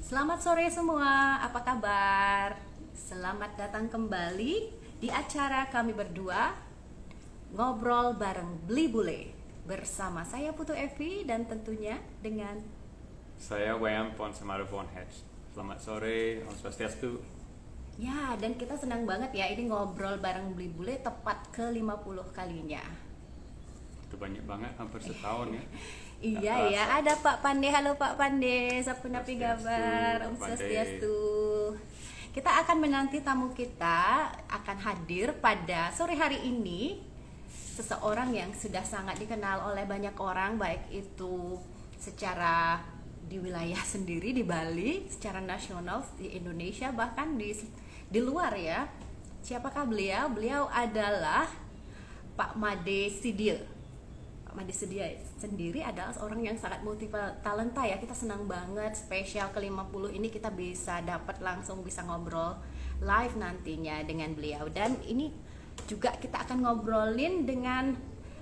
Selamat sore semua, apa kabar? Selamat datang kembali di acara kami berdua ngobrol bareng Beli Bule bersama saya Putu Evi dan tentunya dengan Saya Wayam Ponsemaro Von Hedge. Selamat sore, Om Swastiastu. ya, dan kita senang banget ya ini ngobrol bareng Beli Bule tepat ke 50 kalinya. Itu banyak banget, hampir setahun ya. Iya Nggak ya, terasa. ada Pak Pande. Halo Pak Pande, sapunapi Swastiastu, gabar, Om Pak Pande. Swastiastu. Kita akan menanti tamu kita akan hadir pada sore hari ini. Seseorang yang sudah sangat dikenal oleh banyak orang, baik itu secara di wilayah sendiri di Bali, secara nasional di Indonesia, bahkan di luar ya. Siapakah beliau? Beliau adalah Pak Made Sidia. Pak Made Sidia sendiri adalah seorang yang sangat multi talenta ya. Kita senang banget spesial ke-50 ini kita bisa dapat langsung bisa ngobrol live nantinya dengan beliau. Dan ini juga kita akan ngobrolin dengan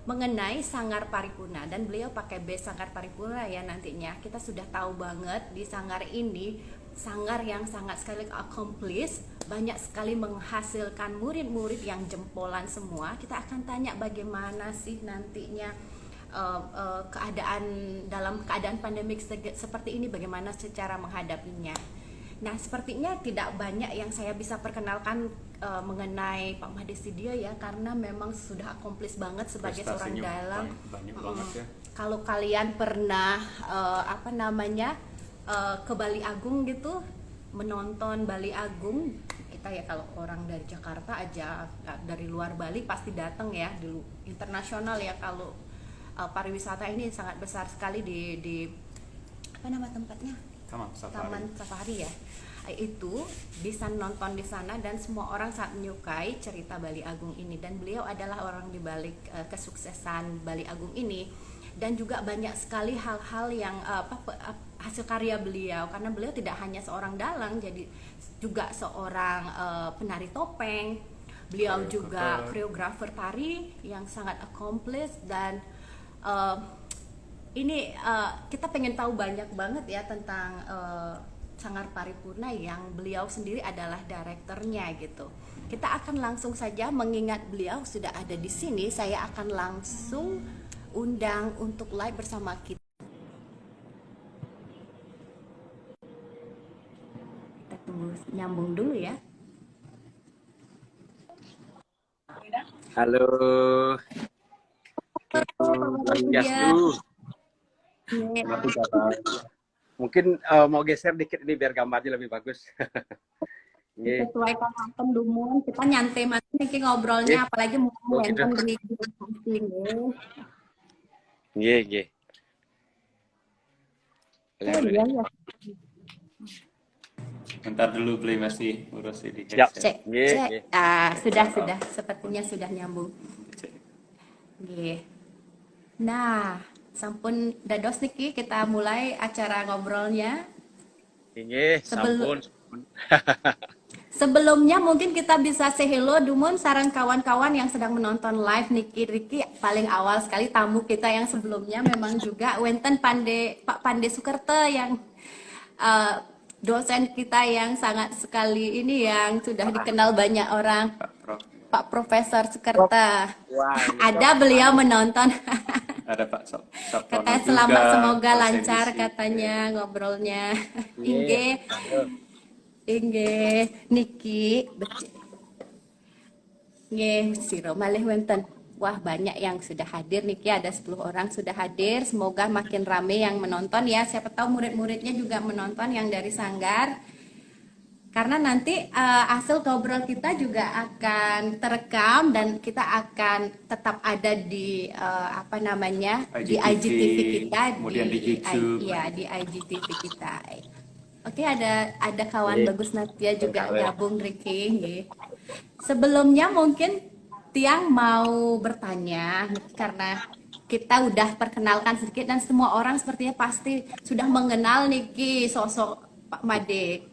mengenai Sanggar Paripurna, dan beliau pakai base Sanggar Paripurna ya nantinya. Kita sudah tahu banget di Sanggar ini sanggar yang sangat sekali accomplish, banyak sekali menghasilkan murid-murid yang jempolan semua. Kita akan tanya bagaimana sih nantinya keadaan dalam keadaan pandemik seperti ini, bagaimana secara menghadapinya. Nah, sepertinya tidak banyak yang saya bisa perkenalkan mengenai Pak Made Sidia ya, karena memang sudah accomplish banget sebagai seorang Prestasinya dalang. banyak banget ya. Kalau kalian pernah ke Bali Agung gitu, menonton Bali Agung, kita ya kalau orang dari Jakarta aja, dari luar Bali pasti datang ya, di internasional ya. Kalau pariwisata ini sangat besar sekali di apa nama tempatnya? Taman Safari ya. Itu bisa nonton di sana dan semua orang sangat menyukai cerita Bali Agung ini, dan beliau adalah orang di balik kesuksesan Bali Agung ini. Dan juga banyak sekali hal-hal yang hasil karya beliau, karena beliau tidak hanya seorang dalang, jadi juga seorang penari topeng. Beliau juga koreografer tari yang sangat accomplished. Dan ini kita pengen tahu banyak banget ya tentang Sanggar Paripurna yang beliau sendiri adalah direkturnya gitu. Kita akan langsung saja, mengingat beliau sudah ada di sini, saya akan langsung undang untuk live bersama kita. Kita tunggu nyambung dulu ya. Halo. Swastiastu. Mungkin mau geser dikit ini biar gambarnya lebih bagus. Sesuai kapan dumun, kita nyantai mati nih ngobrolnya, apalagi mau nonton di sini. Nggih. Iya. Bentar dulu beli masih urus ini Siap. headset. Cek. Sudah. Sepertinya sudah nyambung. Nggih. Nah, sampun dados niki kita mulai acara ngobrolnya. Nggih, sampun. Sebelumnya mungkin kita bisa say hello Dumun sareng kawan-kawan yang sedang menonton live niki Riki. Paling awal sekali tamu kita yang sebelumnya memang juga Wenten Pak Pande Sukerto yang dosen kita yang sangat sekali ini yang sudah dikenal banyak orang. Pak Profesor Sukerto. Ada beliau menonton. Ada Pak Sabtono Katanya juga, selamat, semoga dosen lancar di sini. katanya ngobrolnya. Inge Niki nggih siro malih wonten. Wah, banyak yang sudah hadir niki, ada 10 orang sudah hadir. Semoga makin rame yang menonton ya. Siapa tahu murid-muridnya juga menonton yang dari Sanggar. Karena nanti hasil ngobrol kita juga akan terekam dan kita akan tetap ada di di IGTV kita, kemudian di YouTube. di IGTV kita. Oke, ada kawan bagus Natia juga gabung Ricky. Sebelumnya mungkin Tiang mau bertanya karena kita udah perkenalkan sedikit dan semua orang sepertinya pasti sudah mengenal Niki sosok Pak Made.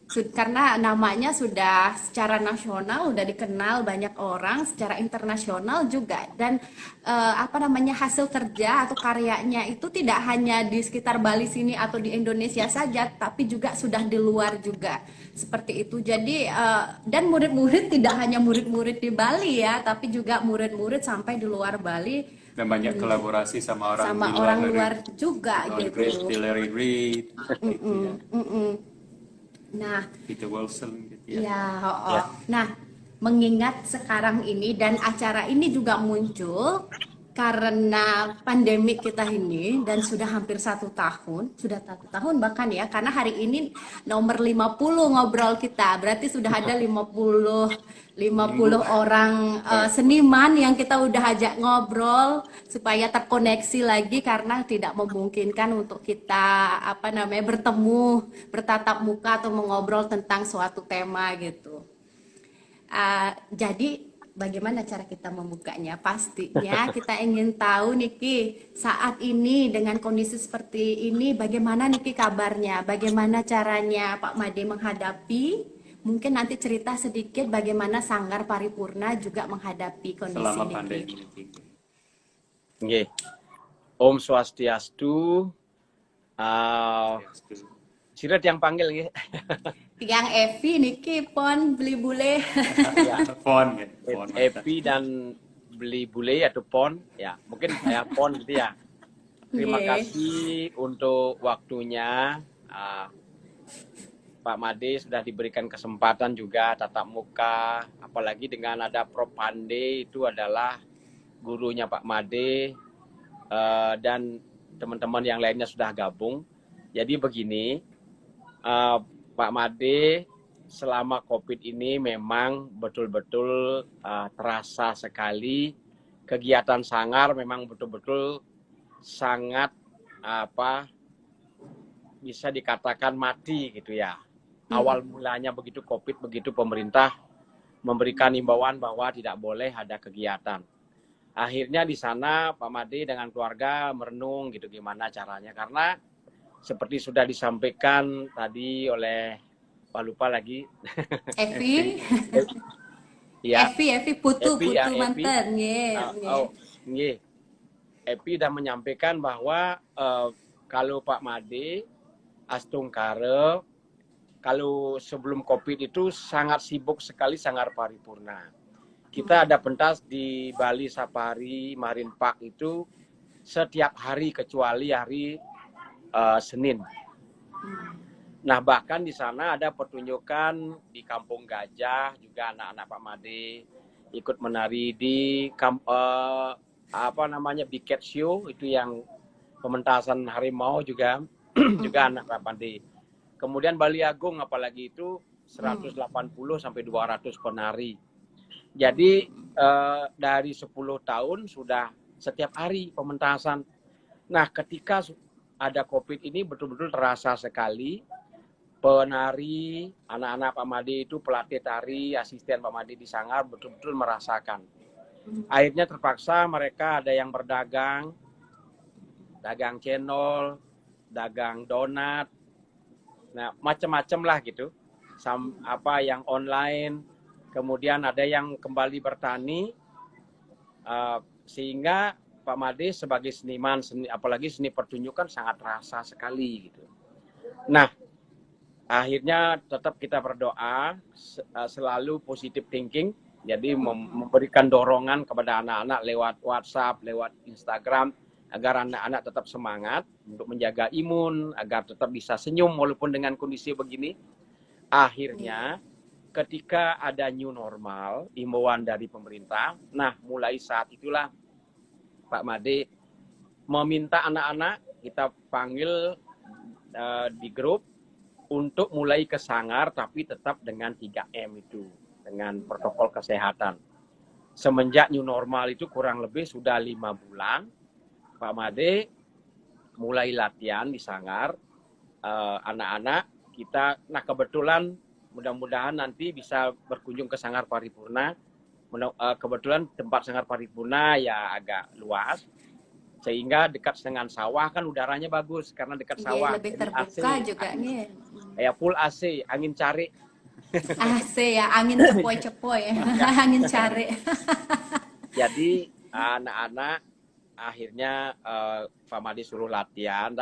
Karena namanya sudah secara nasional udah dikenal banyak orang, secara internasional juga, dan apa namanya, hasil kerja atau karyanya itu tidak hanya di sekitar Bali sini atau di Indonesia saja, tapi juga sudah di luar juga seperti itu. Jadi dan murid-murid tidak hanya murid-murid di Bali ya, tapi juga murid-murid sampai di luar Bali, Dan banyak kolaborasi sama orang sama di luar orang dari luar juga Grace gitu. Larry Reid, gitu ya. Nah, Peter Wilson gitu ya. ya, oh. Nah, mengingat sekarang ini dan acara ini juga muncul karena pandemi kita ini, dan sudah hampir 1 tahun, sudah 1 tahun bahkan ya, karena hari ini nomor 50 ngobrol kita, berarti sudah ada 50 orang seniman yang kita udah ajak ngobrol supaya terkoneksi lagi, karena tidak memungkinkan untuk kita apa namanya bertemu, bertatap muka atau mengobrol tentang suatu tema gitu. Jadi bagaimana cara kita membukanya? Pastinya kita ingin tahu Niki, saat ini dengan kondisi seperti ini bagaimana Niki kabarnya? Bagaimana caranya Pak Made menghadapi? Mungkin nanti cerita sedikit bagaimana Sanggar Paripurna juga menghadapi kondisi Selama Niki. pandemi ini. Nggih. Om Swastiastu. Sirat yang panggil nggih. Tiang Evi Niki pon beli bule. Ya. Font ya, font. Epi dan beli bule atau pon, ya mungkin saya pon gitu ya. Terima Nggih. kasih untuk waktunya. Pak Made sudah diberikan kesempatan juga tatap muka, apalagi dengan ada Prof Pande, itu adalah gurunya Pak Made, dan teman-teman yang lainnya sudah gabung. Jadi begini, Pak Made selama COVID ini memang betul-betul terasa sekali kegiatan Sanggar, memang betul-betul sangat bisa dikatakan mati gitu ya. Awal mulanya begitu COVID, begitu pemerintah memberikan himbauan bahwa tidak boleh ada kegiatan. Akhirnya di sana Pak Made dengan keluarga merenung gitu gimana caranya, karena seperti sudah disampaikan tadi oleh lupa lagi. Evi. Ya. Evi putu Epi ya, Epi. manten nggih. Nggih. Epi sudah menyampaikan bahwa kalau Pak Made Astungkare kalau sebelum COVID itu sangat sibuk sekali Sanggar Paripurna. Kita ada pentas di Bali Safari Marine Park itu setiap hari kecuali hari Senin. Nah, bahkan di sana ada pertunjukan di Kampung Gajah, juga anak-anak Pak Made ikut menari di Big Cat Show, itu yang pementasan harimau juga juga anak Pak Made. Kemudian Bali Agung apalagi itu 180 sampai 200 penari. Jadi dari 10 tahun sudah setiap hari pementasan. Nah, ketika ada COVID ini betul-betul terasa sekali. Penari, anak-anak Pak Made itu pelatih tari, asisten Pak Made di Sanggar betul-betul merasakan. Akhirnya terpaksa mereka ada yang berdagang, dagang cendol, dagang donat, nah macam-macam lah gitu, yang online. Kemudian ada yang kembali bertani, sehingga Pak Made sebagai seniman, apalagi seni pertunjukan sangat terasa sekali gitu. Nah, akhirnya tetap kita berdoa, selalu positive thinking, jadi memberikan dorongan kepada anak-anak lewat WhatsApp, lewat Instagram, agar anak-anak tetap semangat untuk menjaga imun, agar tetap bisa senyum walaupun dengan kondisi begini. Akhirnya ketika ada new normal, himbauan dari pemerintah, nah mulai saat itulah Pak Made meminta anak-anak, kita panggil di grup, untuk mulai ke Sanggar tapi tetap dengan 3M itu, dengan protokol kesehatan. Semenjak new normal itu kurang lebih sudah 5 bulan, Pak Made mulai latihan di Sanggar, anak-anak kita. Nah, kebetulan mudah-mudahan nanti bisa berkunjung ke Sanggar Paripurna. Kebetulan tempat Sanggar Paripurna ya agak luas, sehingga dekat dengan sawah, kan udaranya bagus karena dekat sawah. Lebih jadi terbuka AC. juga nih. Ya full AC, angin cari. AC ya, angin cepoi-cepoi, angin cari. Jadi anak-anak akhirnya Pak Made suruh latihan.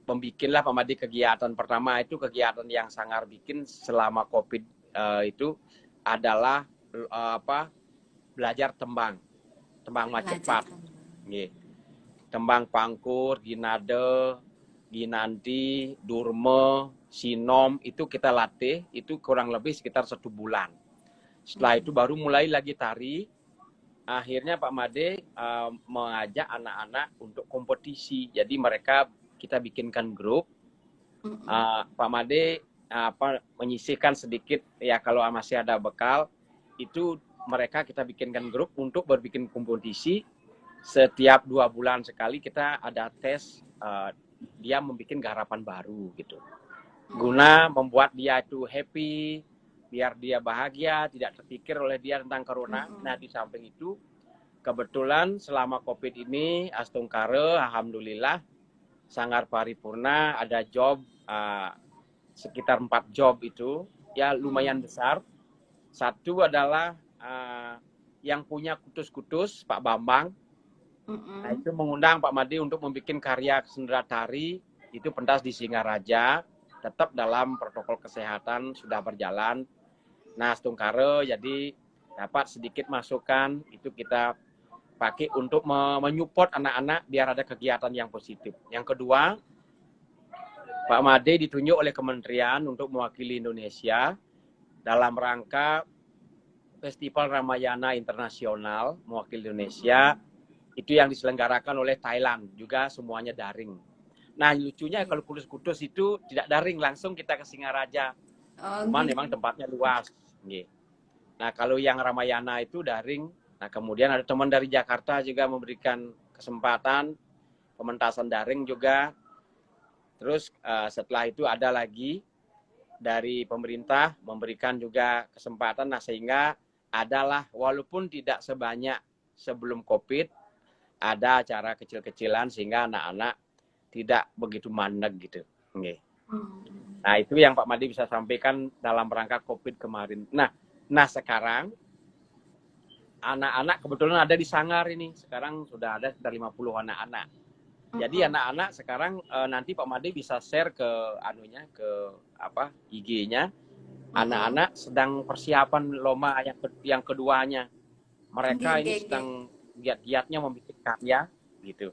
Membikinlah Pak Made kegiatan pertama itu kegiatan yang Sanggar bikin selama COVID itu adalah belajar tembang Majapahit. Nggih. Tembang Pangkur, Ginade, Ginanti, Durme, Sinom itu kita latih itu kurang lebih sekitar 1 bulan. Setelah itu baru mulai lagi tari. Akhirnya Pak Made mengajak anak-anak untuk kompetisi. Jadi mereka kita bikinkan grup. Pak Made menyisihkan sedikit ya kalau masih ada bekal itu mereka kita bikinkan grup untuk berbikin kompetisi. Setiap 2 bulan sekali kita ada tes dia membuat garapan baru gitu. Guna membuat dia itu happy, biar dia bahagia, tidak terpikir oleh dia tentang corona. Nah di samping itu kebetulan selama COVID ini Astungkare alhamdulillah Sanggar Paripurna ada job sekitar 4 job itu ya lumayan besar. Satu adalah yang punya kutus-kutus Pak Bambang. Nah, itu mengundang Pak Made untuk membuat karya sendera tari itu pentas di Singaraja, tetap dalam protokol kesehatan sudah berjalan. Nah, Astungkare jadi dapat sedikit masukan itu kita pakai untuk menyupport anak-anak biar ada kegiatan yang positif. Yang kedua, Pak Made ditunjuk oleh kementerian untuk mewakili Indonesia dalam rangka Festival Ramayana Internasional mewakili Indonesia. Itu yang diselenggarakan oleh Thailand, juga semuanya daring. Nah lucunya kalau kutus-kutus itu tidak daring, langsung kita ke Singaraja. Cuman memang tempatnya luas. Nah kalau yang Ramayana itu daring. Nah kemudian ada teman dari Jakarta juga memberikan kesempatan, pementasan daring juga. Terus setelah itu ada lagi dari pemerintah memberikan juga kesempatan. Nah sehingga adalah walaupun tidak sebanyak sebelum COVID, ada acara kecil-kecilan sehingga anak-anak tidak begitu mandek gitu. Nah itu yang Pak Made bisa sampaikan dalam rangka COVID kemarin. Nah sekarang anak-anak kebetulan ada di Sanggar ini. Sekarang sudah ada sekitar 50 anak-anak. Jadi anak-anak sekarang nanti Pak Made bisa share ke IG-nya. Anak-anak sedang persiapan lomba yang keduanya. Mereka ini sedang giat-giatnya membuat karya gitu.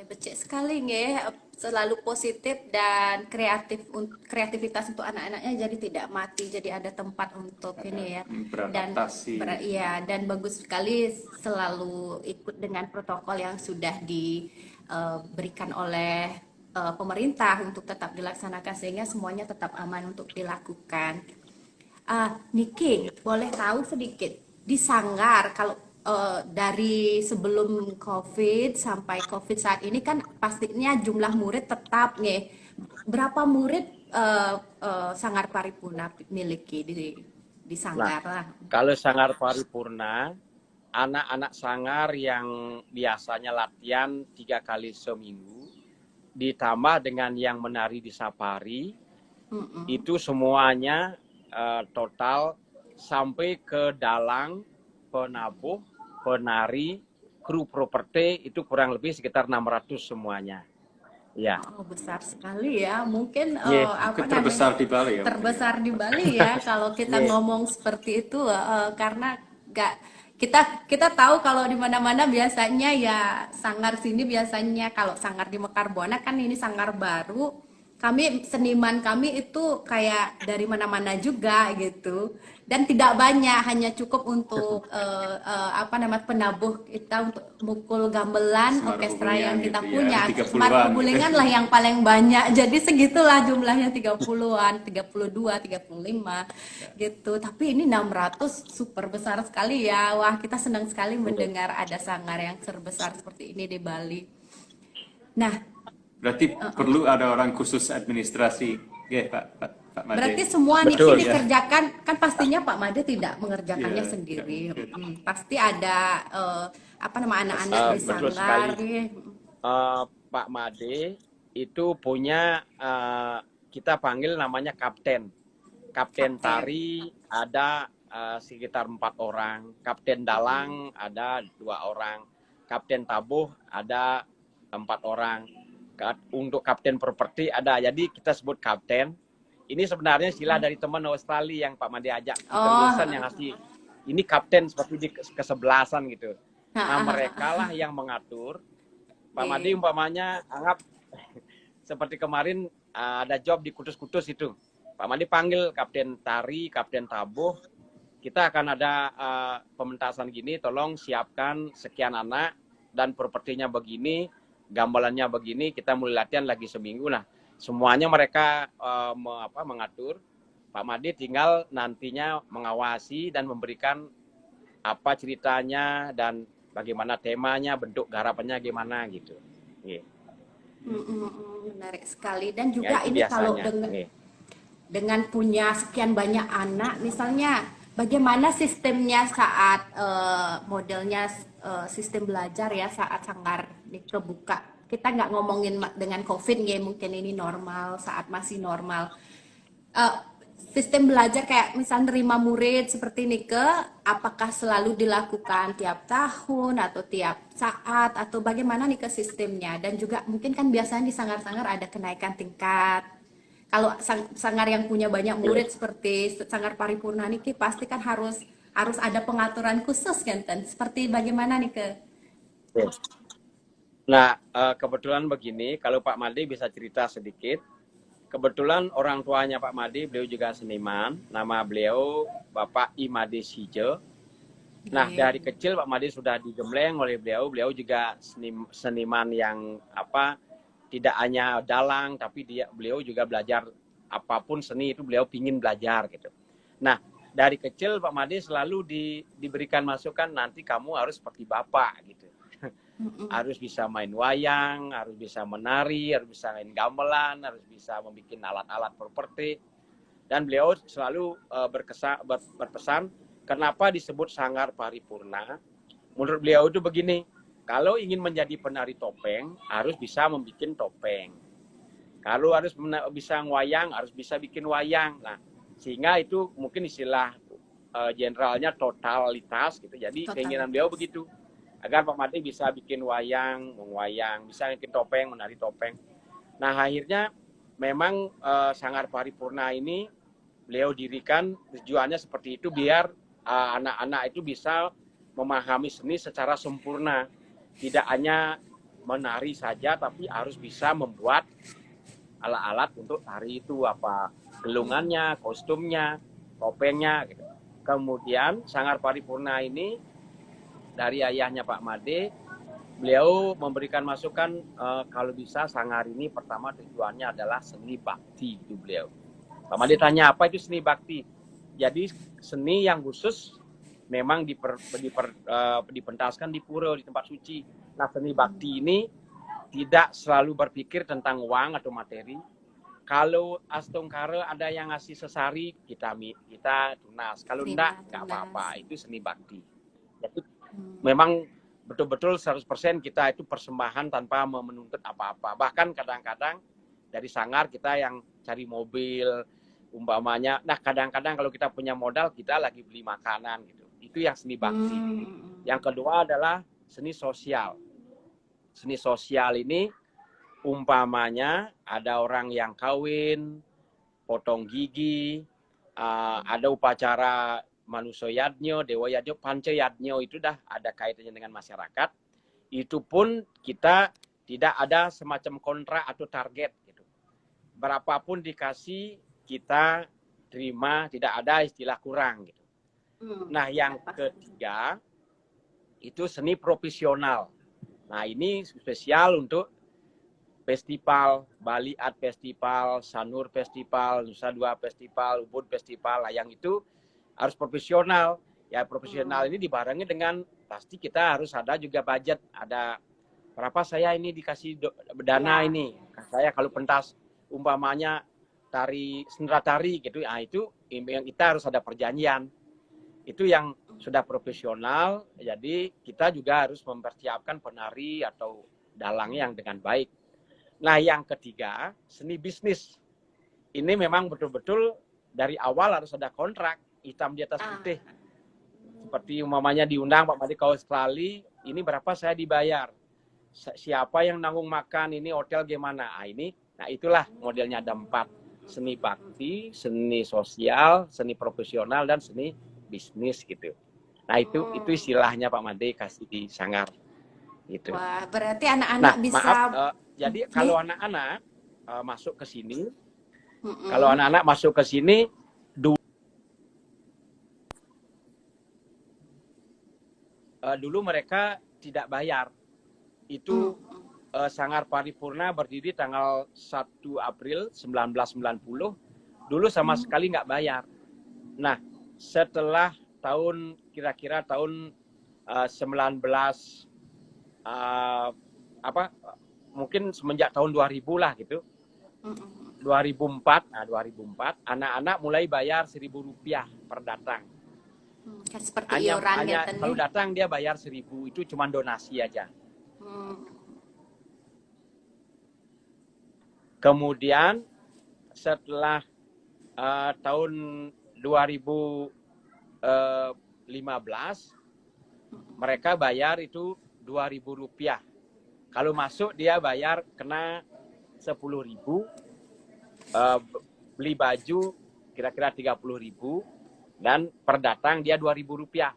Becek sekali selalu positif dan kreativitas untuk anak-anaknya jadi tidak mati, jadi ada tempat untuk ini ya. Dan bagus sekali selalu ikut dengan protokol yang sudah diberikan oleh pemerintah untuk tetap dilaksanakan sehingga semuanya tetap aman untuk dilakukan. Niki, boleh tahu sedikit di Sanggar kalau dari sebelum COVID sampai COVID saat ini kan pastinya jumlah murid tetap nih. Berapa murid Sanggar Paripurna miliki di Sanggar? Nah, kalau Sanggar Paripurna, anak-anak Sanggar yang biasanya latihan 3 kali seminggu, ditambah dengan yang menari di Sapari, itu semuanya total sampai ke dalang, penabuh, penari, kru properti itu kurang lebih sekitar 600 semuanya. Ya. Oh, besar sekali ya. Mungkin terbesar di Bali ya. Terbesar di Bali ya kalau kita ngomong seperti itu karena kita tahu kalau di mana-mana biasanya ya Sanggar sini biasanya kalau Sanggar di Mekar Buana kan ini Sanggar baru. Seniman kami itu kayak dari mana-mana juga gitu dan tidak banyak, hanya cukup untuk penabuh kita untuk mukul gamelan orkestra yang kita punya. Semar Kebulingan lah yang paling banyak, jadi segitulah jumlahnya 30-an, 32, 35 gitu. Tapi ini 600 super besar sekali ya. Wah, kita senang sekali mendengar ada Sanggar yang sebesar seperti ini di Bali. Nah, berarti perlu ada orang khusus administrasi, ya Pak Made. Berarti semua Niki dikerjakan, kan pastinya Pak Made tidak mengerjakannya sendiri. Pasti ada anak-anak di Sanggar. Pak Made itu punya kita panggil namanya kapten. Kapten Kapten. tari ada sekitar 4 orang, kapten dalang ada 2 orang, kapten tabuh ada 4 orang. Untuk kapten properti ada, jadi kita sebut kapten. Ini sebenarnya istilah dari teman Australia yang Pak Made ajak, Peter Wilson yang ngasih. Ini kapten seperti di kesebelasan gitu. Nah mereka lah yang mengatur. Pak Made umpamanya anggap seperti kemarin ada job di Kutus-Kutus itu. Pak Made panggil kapten tari, kapten tabuh. Kita akan ada pementasan gini, tolong siapkan sekian anak dan propertinya begini, gambarannya begini, kita mulai latihan lagi seminggu. Nah, semuanya mereka mengatur. Pak Made tinggal nantinya mengawasi dan memberikan apa ceritanya dan bagaimana temanya, bentuk garapannya gimana gitu. Yeah. Menarik sekali. Dan juga Ya, ini biasanya. kalau dengan punya sekian banyak anak, misalnya bagaimana sistemnya saat modelnya sistem belajar ya saat Sanggar kebuka. Kita nggak ngomongin dengan COVID ya, mungkin ini normal, saat masih normal. Sistem belajar kayak misal nerima murid seperti ini apakah selalu dilakukan tiap tahun atau tiap saat atau bagaimana nih ke sistemnya? Dan juga mungkin kan biasanya di sanggar-sanggar ada kenaikan tingkat. Kalau sanggar yang punya banyak murid seperti Sanggar Paripurna niki pasti kan harus ada pengaturan khusus kan, seperti bagaimana nih ke? Nah, kebetulan begini, kalau Pak Made bisa cerita sedikit. Kebetulan orang tuanya Pak Made, beliau juga seniman. Nama beliau Bapak Imade Sijo. Nah, dari kecil Pak Made sudah digembleng oleh beliau. Beliau juga seniman yang tidak hanya dalang, tapi beliau juga belajar apapun seni itu beliau pingin belajar gitu. Nah, dari kecil Pak Made selalu diberikan masukan, nanti kamu harus seperti Bapak gitu. Harus bisa main wayang, harus bisa menari, harus bisa main gamelan, harus bisa membuat alat-alat properti. Dan beliau selalu berpesan, kenapa disebut Sanggar Paripurna? Menurut beliau itu begini, kalau ingin menjadi penari topeng, harus bisa membuat topeng. Kalau harus bisa wayang, harus bisa bikin wayang. Nah, sehingga itu mungkin istilah generalnya totalitas gitu. Jadi keinginan beliau begitu. Agar Pak Made bisa bikin wayang, mewayang, bisa bikin topeng, menari topeng. Nah, akhirnya memang Sanggar Paripurna ini beliau dirikan tujuannya seperti itu biar anak-anak itu bisa memahami seni secara sempurna. Tidak hanya menari saja, tapi harus bisa membuat alat-alat untuk tari itu, gelungannya, kostumnya, topengnya. Gitu. Kemudian Sanggar Paripurna ini dari ayahnya Pak Made, beliau memberikan masukan kalau bisa sanggar ini pertama tujuannya adalah seni bakti itu beliau. Pak Made tanya apa itu seni bakti? Jadi seni yang khusus memang dipentaskan di pura, di tempat suci. Nah, seni bakti ini tidak selalu berpikir tentang uang atau materi. Kalau astungkara ada yang ngasih sesari, kita tunas. Kalau enggak apa-apa. Itu seni bakti. Jadi memang betul-betul 100% kita itu persembahan tanpa menuntut apa-apa. Bahkan kadang-kadang dari sanggar kita yang cari mobil, umpamanya. Nah, kadang-kadang kalau kita punya modal, kita lagi beli makanan gitu. Itu yang seni bakti. Yang kedua adalah seni sosial. Seni sosial ini umpamanya ada orang yang kawin, potong gigi, ada upacara Manusia Yadnyo, Dewa Yadnyo, Panca Yadnyo itu dah ada kaitannya dengan masyarakat. Itu pun kita tidak ada semacam kontrak atau target gitu. Berapapun dikasih kita terima, tidak ada istilah kurang gitu. Nah, yang ketiga itu seni profesional. Nah, ini spesial untuk festival, Bali Art Festival, Sanur Festival, Nusa Dua Festival, Ubud Festival. Nah, yang itu harus profesional. Ya, profesional ini dibarengi dengan pasti kita harus ada juga budget. Ada berapa saya ini dikasih dana ini. Saya kalau pentas umpamanya sendera tari gitu, nah itu yang kita harus ada perjanjian. Itu yang sudah profesional. Jadi kita juga harus mempersiapkan penari atau dalang yang dengan baik. Nah, yang ketiga, seni bisnis. ini memang betul-betul dari awal harus ada kontrak hitam di atas putih. Seperti umpamanya diundang Pak Made ke Australia, ini berapa saya dibayar, siapa yang nanggung makan, ini hotel gimana, nah itulah modelnya ada 4, seni bakti, seni sosial, seni profesional, dan seni bisnis gitu. Nah itu istilahnya Pak Made kasih di Sanggar gitu. Wah, berarti anak-anak bisa maaf, jadi kalau anak-anak masuk ke sini, kalau anak-anak masuk ke sini dulu mereka tidak bayar. Itu Sanggar Paripurna berdiri tanggal 1 April 1990. Dulu sama sekali nggak bayar. Nah, setelah kira-kira tahun mungkin semenjak tahun 2000 lah gitu. 2004 anak-anak mulai bayar Rp1.000 per datang. Seperti iuran Kalau datang dia bayar 1.000, itu cuma donasi aja. Kemudian setelah tahun 2015 mereka bayar itu Rp2.000. Kalau masuk dia bayar kena 10.000, beli baju kira-kira 30.000, dan per datang dia Rp2.000.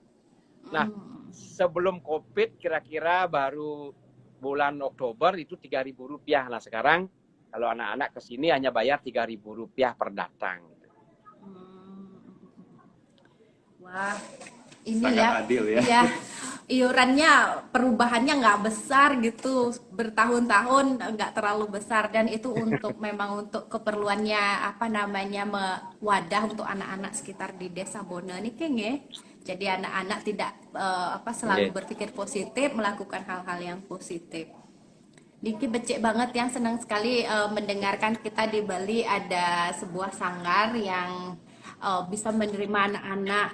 Nah, sebelum COVID kira-kira baru bulan Oktober itu Rp3.000. Nah, sekarang kalau anak-anak ke sini hanya bayar Rp3.000 per datang. Wah, ini sangat adil ya. Ya, iurannya perubahannya nggak besar gitu, bertahun-tahun nggak terlalu besar, dan itu memang untuk keperluannya wadah untuk anak-anak sekitar di Desa Bona nih Keng ya. Jadi anak-anak tidak selalu berpikir positif, melakukan hal-hal yang positif. Diki becek banget yang senang sekali mendengarkan kita di Bali ada sebuah sanggar yang bisa menerima anak-anak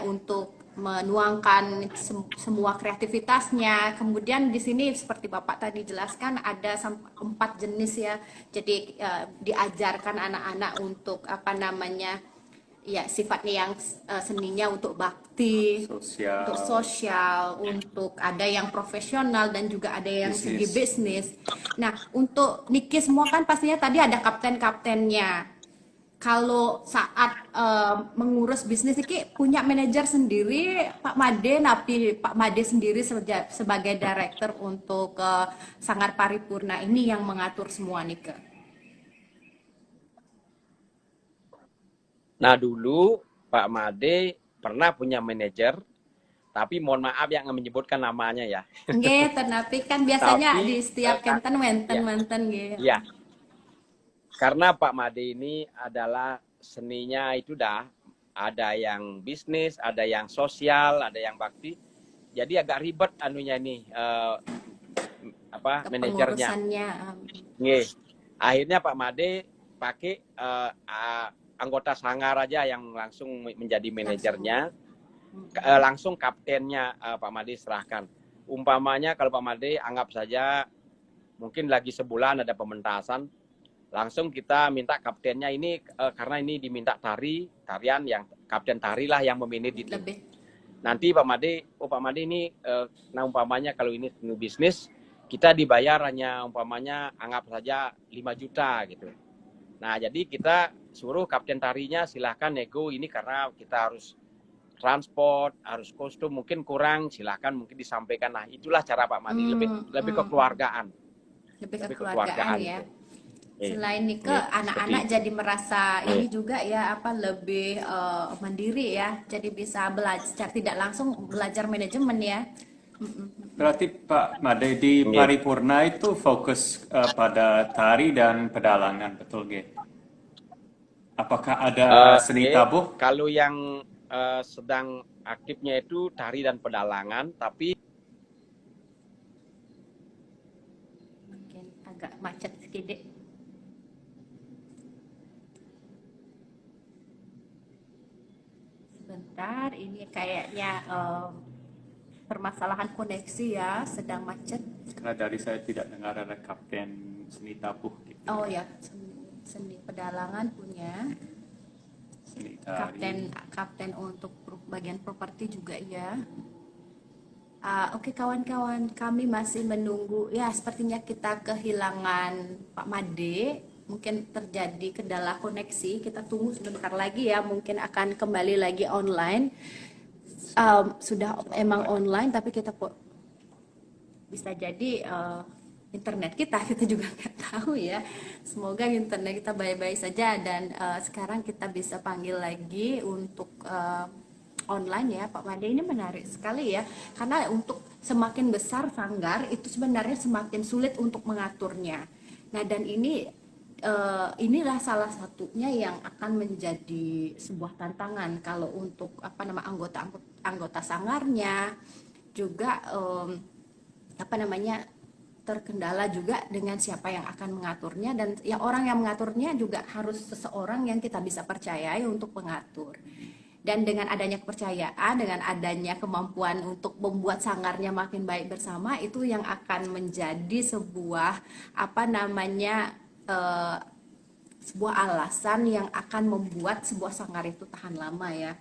untuk menuangkan semua kreativitasnya. Kemudian di sini seperti Bapak tadi jelaskan ada 4 jenis ya. Jadi diajarkan anak-anak untuk sifatnya yang seninya untuk bakti, untuk sosial, untuk ada yang profesional, dan juga ada yang segi bisnis. Nah, untuk Niki semua kan pastinya tadi ada kapten-kaptennya. Kalau saat mengurus bisnis Niki punya manajer sendiri Pak Made, tapi Pak Made sendiri sebagai director untuk Sanggar Paripurna ini yang mengatur semua Niki. Nah, dulu Pak Made pernah punya manajer, tapi mohon maaf yang menyebutkan namanya ya. Nggih, tapi kan biasanya di setiap kenten wenten nggih. Iya. Karena Pak Made ini adalah seninya itu ada yang bisnis, ada yang sosial, ada yang bakti. Jadi agak ribet manajernya. Nggih. Akhirnya Pak Made pakai anggota sanggar aja yang langsung menjadi manajernya, langsung kaptennya Pak Made serahkan. Umpamanya kalau Pak Made anggap saja mungkin lagi sebulan ada pementasan, langsung kita minta kaptennya ini karena ini diminta tarian yang kapten tari lah yang memilih di tim. Nanti Pak Made ini umpamanya kalau ini bisnis kita dibayar hanya umpamanya anggap saja 5 juta gitu. Nah, jadi kita suruh kapten tarinya silahkan nego ini karena kita harus transport, harus kostum, mungkin kurang, silahkan mungkin disampaikan. Nah, itulah cara Pak Made, lebih kekeluargaan. Lebih kekeluargaan ya. Selain Nike, anak-anak jadi merasa ini juga ya lebih mandiri ya. Jadi bisa belajar tidak langsung belajar manajemen ya. Berarti Pak Made di Paripurna itu fokus pada tari dan pedalangan, betul nggih? Apakah ada seni tabuh? Kalau yang sedang aktifnya itu tari dan pedalangan, tapi mungkin agak macet sedikit. Sebentar, ini kayaknya permasalahan koneksi ya, sedang macet. Karena dari saya tidak dengar ada kapten seni tabuh gitu. Oh ya, seni pedalangan punya. Seni tari. Kapten untuk bagian properti juga ya. Oke kawan-kawan, kami masih menunggu. Ya, sepertinya kita kehilangan Pak Made. Mungkin terjadi kendala koneksi. Kita tunggu sebentar lagi ya. Mungkin akan kembali lagi online. Sudah emang online, tapi kita bisa jadi internet kita juga nggak tahu ya. Semoga internet kita baik-baik saja dan sekarang kita bisa panggil lagi untuk online ya. Pak Made, ini menarik sekali ya, karena untuk semakin besar sanggar itu sebenarnya semakin sulit untuk mengaturnya. Nah, dan inilah salah satunya yang akan menjadi sebuah tantangan kalau untuk anggota sanggarnya juga terkendala juga dengan siapa yang akan mengaturnya, dan ya orang yang mengaturnya juga harus seseorang yang kita bisa percayai untuk mengatur. Dan dengan adanya kepercayaan, dengan adanya kemampuan untuk membuat sanggarnya makin baik bersama, itu yang akan menjadi sebuah sebuah alasan yang akan membuat sebuah sanggar itu tahan lama ya.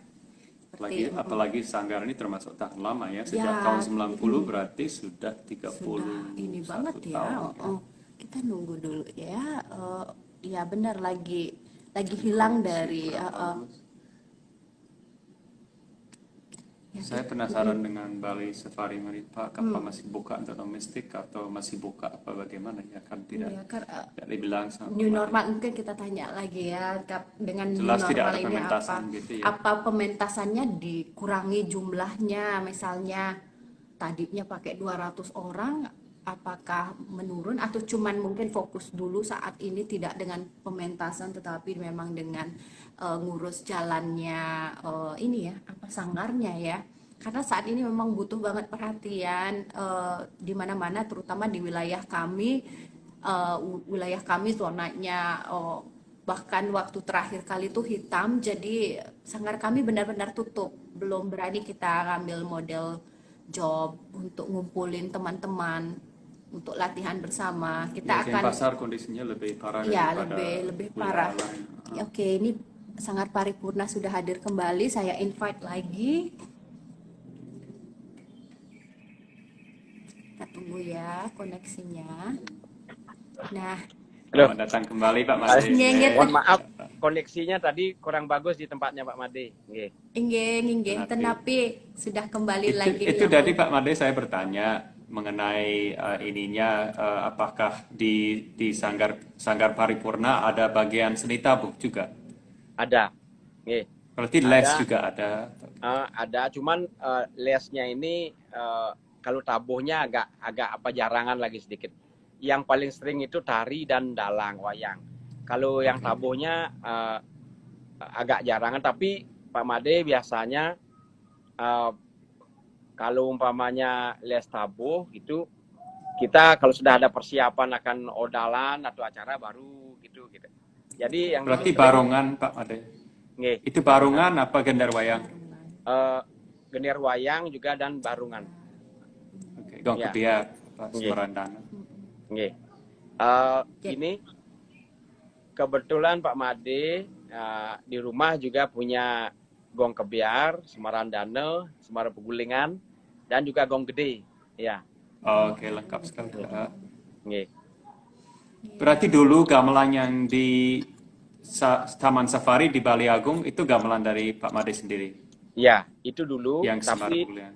Apalagi sanggar ini termasuk tahan lama ya, sejak Ya, tahun 90 berarti sudah 30 sudah ini banget ya. tahun. Kita nunggu dulu ya. Ya benar, lagi hilang dari ya, Saya penasaran dengan Bali Safari Marinpa, apa masih buka untuk domestik atau masih buka apa bagaimana ya, kan tidak ya, tidak dibilang sama new Made. normal. Mungkin kita tanya lagi ya, dengan new Jelas tidak normal ada ini pementasan gitu ya. apa pementasannya dikurangi jumlahnya, misalnya tadinya pakai 200 orang, apakah menurun atau cuman mungkin fokus dulu saat ini tidak dengan pementasan tetapi memang dengan ngurus jalannya sanggarnya ya. Karena saat ini memang butuh banget perhatian di mana-mana, terutama di wilayah kami. Wilayah kami zonanya bahkan waktu terakhir kali itu hitam, jadi sanggar kami benar-benar tutup. Belum berani kita ngambil model job untuk ngumpulin teman-teman untuk latihan bersama. Kita Di akan pasar kondisinya lebih parah ya daripada lebih wilayah parah. lain. Ya, oke, ini Sanggar Paripurna sudah hadir kembali. Saya invite lagi. Kita tunggu ya koneksinya. Nah, Selamat datang kembali Pak Made. Nyenget. Mohon maaf, koneksinya tadi kurang bagus di tempatnya Pak Made. Nggih. inggih, tenapi sudah kembali lagi. Itu yang dari Pak Made saya bertanya mengenai apakah di Sanggar Paripurna ada bagian seni tabuh juga? Ada. Nggih. Berarti les Ada. juga ada. Ada, cuman lesnya ini kalau tabuhnya agak jarangan lagi sedikit. Yang paling sering itu tari dan dalang wayang. Kalau yang tabuhnya agak jarangan, tapi Pak Made biasanya kalau umpamanya les tabuh itu kita kalau sudah ada persiapan akan odalan atau acara baru gitu. Jadi yang Berarti sering, barongan Pak Made. nggih, Itu barungan apa gendar wayang? gender wayang juga dan barungan. Oke, gong Ya. kebiak Pak Nggih. Sumarandana. Nggih. Ini kebetulan Pak Made di rumah juga punya gong kebiar, semarandane, semara pegulingan, dan juga gong gede. Ya, Oke, lengkap sekali. nggih. Berarti dulu gamelan yang di Taman Safari di Bali Agung itu gamelan dari Pak Made sendiri Ya, itu dulu. yang semara Tapi pegulingan.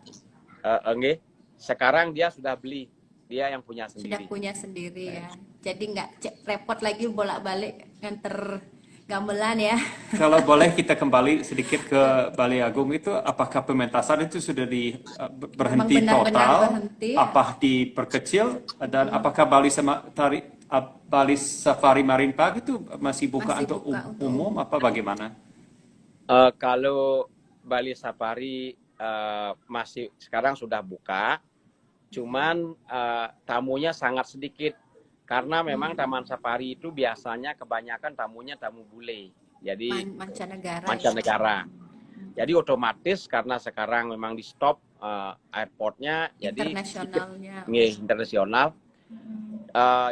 nggih, sekarang dia sudah beli, dia yang punya sudah sendiri. punya sendiri ya. Jadi nggak repot lagi bolak-balik nganter gamelan ya. Kalau boleh kita kembali sedikit ke Bali Agung, itu apakah pementasan itu sudah berhenti Memang benar-benar total? berhenti. Apa diperkecil? Dan apakah Bali Safari Marine Park itu masih buka Masih untuk buka untuk umum apa bagaimana? Kalau Bali Safari masih sekarang sudah buka, cuman tamunya sangat sedikit karena memang Taman Safari itu biasanya kebanyakan tamunya tamu bule, jadi mancanegara. mancanegara. Jadi otomatis karena sekarang memang di stop airportnya, jadi Internasionalnya. nggih, internasional.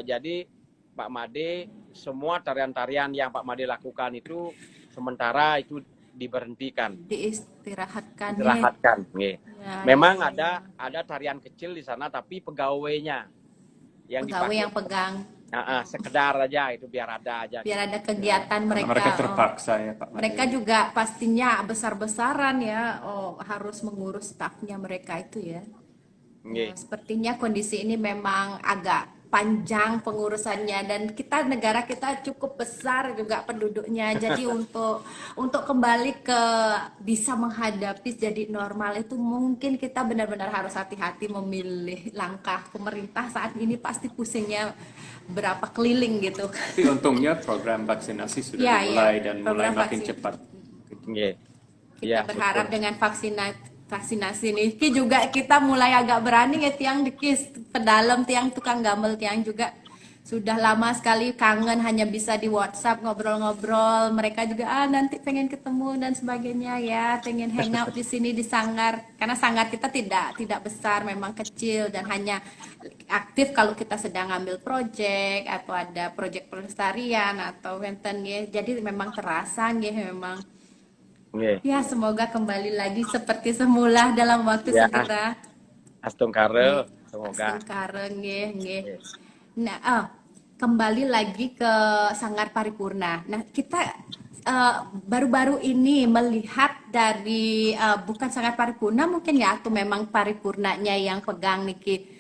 Jadi Pak Made semua tarian-tarian yang Pak Made lakukan itu sementara itu diberhentikan, Diistirahatkan. istirahatkan. Nggih. Ya, Memang ya. ada tarian kecil di sana, tapi pegawainya yang Pegawai dipakai. yang pegang. Sekedar aja itu biar ada aja. Biar ada kegiatan Karena mereka. mereka Oh. terpaksa ya Pak Made. Mereka juga pastinya besar-besaran ya. Oh, harus mengurus stafnya mereka itu ya. Nggih. Sepertinya kondisi ini memang agak panjang pengurusannya dan negara kita cukup besar juga penduduknya. Jadi untuk kembali ke bisa menghadapi jadi normal itu mungkin kita benar-benar harus hati-hati memilih langkah. Pemerintah saat ini pasti pusingnya berapa keliling gitu. Tapi untungnya program vaksinasi sudah Ya, dimulai ya. dan Program mulai makin vaksin. cepat. Nggih. Kita Iya, berharap betul. dengan vaksinasi ini juga kita mulai agak berani ya tiang dikis pedalam tiang tukang gamel tiang juga sudah lama sekali kangen hanya bisa di WhatsApp ngobrol-ngobrol. Mereka juga nanti pengen ketemu dan sebagainya ya, pengen hangout di sini di sanggar karena sanggar kita tidak besar, memang kecil dan hanya aktif kalau kita sedang ngambil project atau ada project pelestarian atau wenten ya. Jadi memang terasa ya memang. Nggih. Ya, semoga kembali lagi seperti semula dalam waktu Ya, segera. Astungkare, semoga. Sekarang nggih, nggih. Nggih. Nah, kembali lagi ke Sanggar Paripurna. Nah, kita baru-baru ini melihat dari bukan Sanggar Paripurna mungkin ya atau memang paripurnanya yang pegang niki.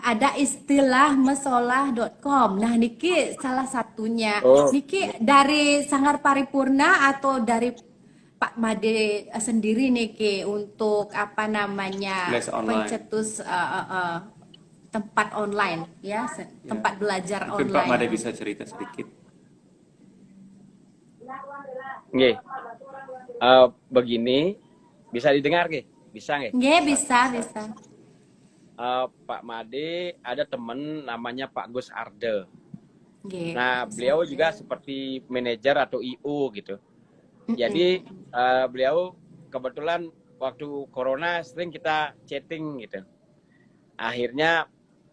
Ada istilah mesolah.com. Nah, niki salah satunya. Oh, Niki dari Sanggar Paripurna atau dari Pak Made sendiri nih Ki untuk apa namanya Les online. pencetus tempat online ya tempat belajar Mungkin Pak Made online. bisa cerita sedikit. nggih. Begini, bisa didengar nggih? Bisa nggih? Nggih, bisa. Pak Made ada teman namanya Pak Gus Arde. Nggih. Nah, beliau juga seperti manajer atau IO gitu. Jadi beliau kebetulan waktu corona sering kita chatting gitu. Akhirnya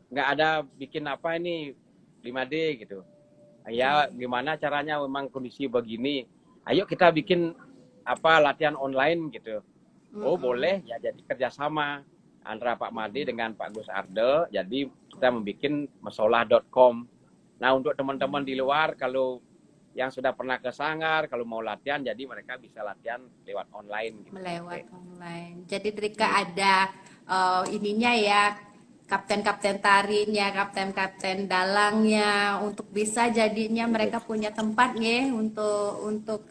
nggak ada bikin apa ini 5D gitu. Ya gimana caranya memang kondisi begini. Ayo kita bikin apa latihan online gitu. Oh boleh ya, jadi kerjasama antara Pak Made dengan Pak Gus Arde. Jadi kita membuat mesolah.com. Nah untuk teman-teman di luar kalau yang sudah pernah ke sanggar, kalau mau latihan, jadi mereka bisa latihan lewat online. Gitu. Melewat online. Jadi ketika ada ininya ya, kapten-kapten tarinya, kapten-kapten dalangnya, untuk bisa jadinya mereka punya tempat ya untuk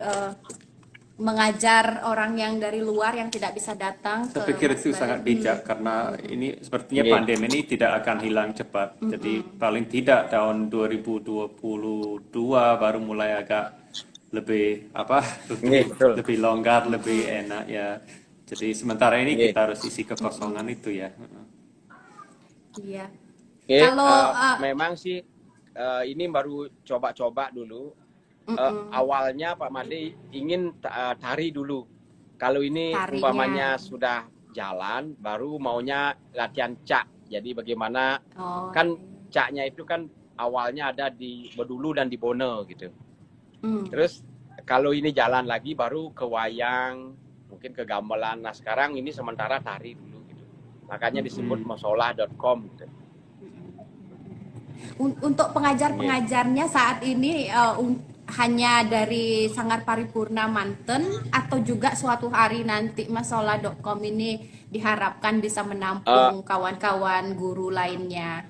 mengajar orang yang dari luar yang tidak bisa datang. Saya pikir itu sangat bijak karena ini sepertinya pandemi ini tidak akan hilang cepat. Jadi paling tidak tahun 2022 baru mulai agak lebih lebih longgar, lebih enak ya. Jadi sementara ini kita harus isi kekosongan itu ya. Iya. Kalau memang sih ini baru coba-coba dulu. Awalnya Pak Made ingin tari dulu. Kalau ini Tarinya. umpamanya sudah jalan, baru maunya latihan cak. Jadi bagaimana kan caknya itu kan awalnya ada di Bedulu dan di Bone gitu. Terus kalau ini jalan lagi baru ke wayang, mungkin ke gamelan. Nah sekarang ini sementara tari dulu gitu. Makanya disebut mesolah.com gitu. Untuk pengajar-pengajarnya saat ini hanya dari Sanggar Paripurna Manten atau juga suatu hari nanti mesolah.com ini diharapkan bisa menampung kawan-kawan guru lainnya.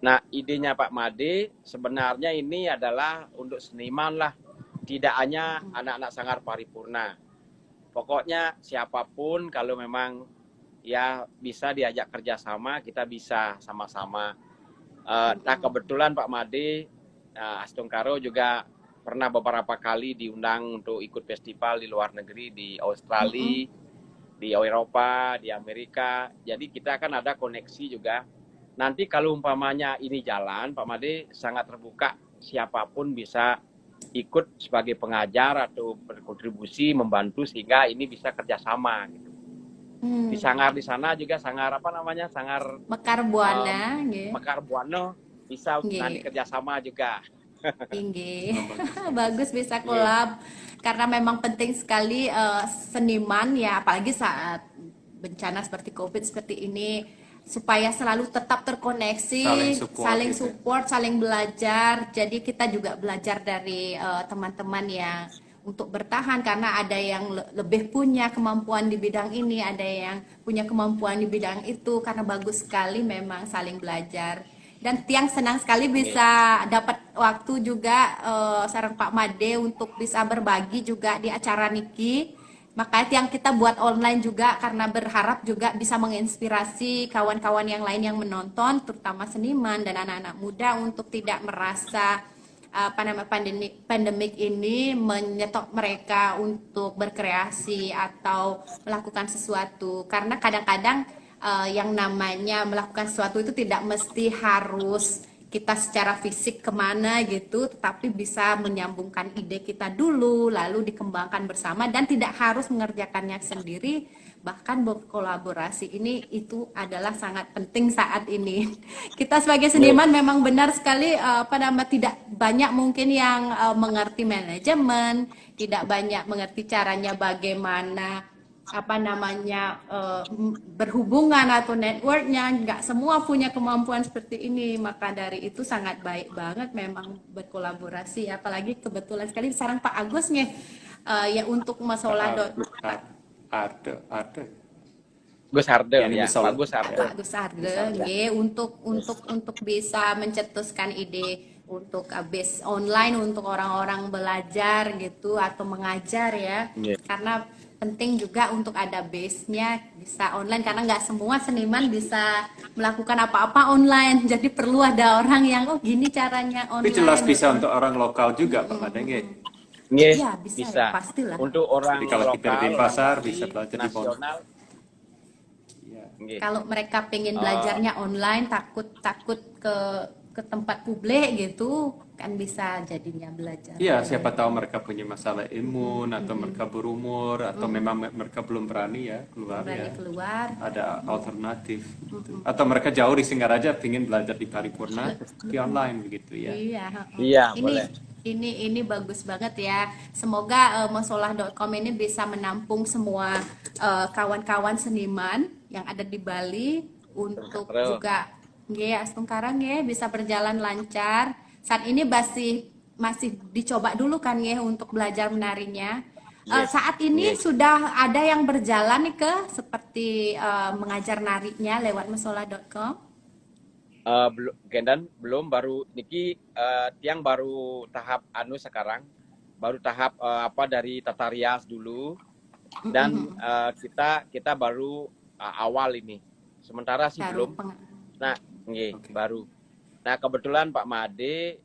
Nah, idenya Pak Made sebenarnya ini adalah untuk seniman lah, tidak hanya anak-anak Sanggar Paripurna. Pokoknya siapapun kalau memang ya bisa diajak kerjasama, kita bisa sama-sama. Nah kebetulan Pak Made Astungkaro juga pernah beberapa kali diundang untuk ikut festival di luar negeri, di Australia, di Eropa, di Amerika. Jadi kita kan ada koneksi juga. Nanti kalau umpamanya ini jalan, Pak Made sangat terbuka, siapapun bisa ikut sebagai pengajar atau berkontribusi membantu sehingga ini bisa kerjasama gitu. Di Sanggar di sana juga Sanggar apa namanya? Sanggar Mekar Buana nggih. Mekar Buana bisa nanti Nggih. kerjasama juga. Tinggi. Oh, bagus. Bagus bisa Nggih. collab karena memang penting sekali seniman ya apalagi saat bencana seperti Covid seperti ini supaya selalu tetap terkoneksi, Saling support saling gitu. support, saling belajar. Jadi kita juga belajar dari teman-teman yang untuk bertahan karena ada yang lebih punya kemampuan di bidang ini, ada yang punya kemampuan di bidang itu karena bagus sekali memang saling belajar. Dan Tiang senang sekali bisa dapat waktu juga sareng Pak Made untuk bisa berbagi juga di acara Niki. Makanya Tiang kita buat online juga karena berharap juga bisa menginspirasi kawan-kawan yang lain yang menonton, terutama seniman dan anak-anak muda untuk tidak merasa apa nama pandemik ini menyetop mereka untuk berkreasi atau melakukan sesuatu karena kadang-kadang yang namanya melakukan sesuatu itu tidak mesti harus kita secara fisik kemana gitu, tetapi bisa menyambungkan ide kita dulu, lalu dikembangkan bersama dan tidak harus mengerjakannya sendiri, bahkan berkolaborasi ini itu adalah sangat penting saat ini. Kita sebagai seniman memang benar sekali apa nama tidak banyak mungkin yang mengerti manajemen, tidak banyak mengerti caranya bagaimana apa namanya berhubungan atau networknya, nggak semua punya kemampuan seperti ini, maka dari itu sangat baik banget memang berkolaborasi, apalagi kebetulan sekali sekarang Pak Agus nih ya untuk masalah Ada. Gus Harde Yang ya, misal- Pak Gus Harde. Pak Agus Arde nggih, untuk bisa mencetuskan ide untuk base online untuk orang-orang belajar gitu atau mengajar ya. Nggih. Karena penting juga untuk ada base-nya bisa online karena nggak semua seniman bisa melakukan apa-apa online. Jadi perlu ada orang yang oh gini caranya Tapi online. jelas bisa untuk orang lokal juga, Pak Made. Nggih, Iya, bisa, ya, pastilah. Untuk orang Jadi kalau kita lokal, di pasar, orang bisa belajar di pondok. nasional. Iya. Nggih. Kalau mereka pengen belajarnya online takut ke tempat publik gitu kan bisa jadinya belajar. Iya, siapa tahu mereka punya masalah imun atau mereka berumur atau memang mereka belum berani ya keluar Berani ya. keluar. Ada alternatif gitu. Atau mereka jauh di Singaraja ingin belajar di Paripurna di online begitu ya. Iya. Iya, Ini boleh. ini bagus banget ya. Semoga mosolah.com ini bisa menampung semua kawan-kawan seniman yang ada di Bali untuk Terus. juga nggih Astungkarang ya bisa berjalan lancar. Saat ini masih dicoba dulu kan ya untuk belajar menarinya. Saat ini sudah ada yang berjalan nih ke seperti mengajar narinya lewat mosolah.com. Belum, Gendan belum, baru Niki Tiang baru tahap anu sekarang, baru tahap apa dari tata rias dulu dan kita baru awal ini. Sementara sih belum. Nah, nggih, baru. Nah, kebetulan Pak Made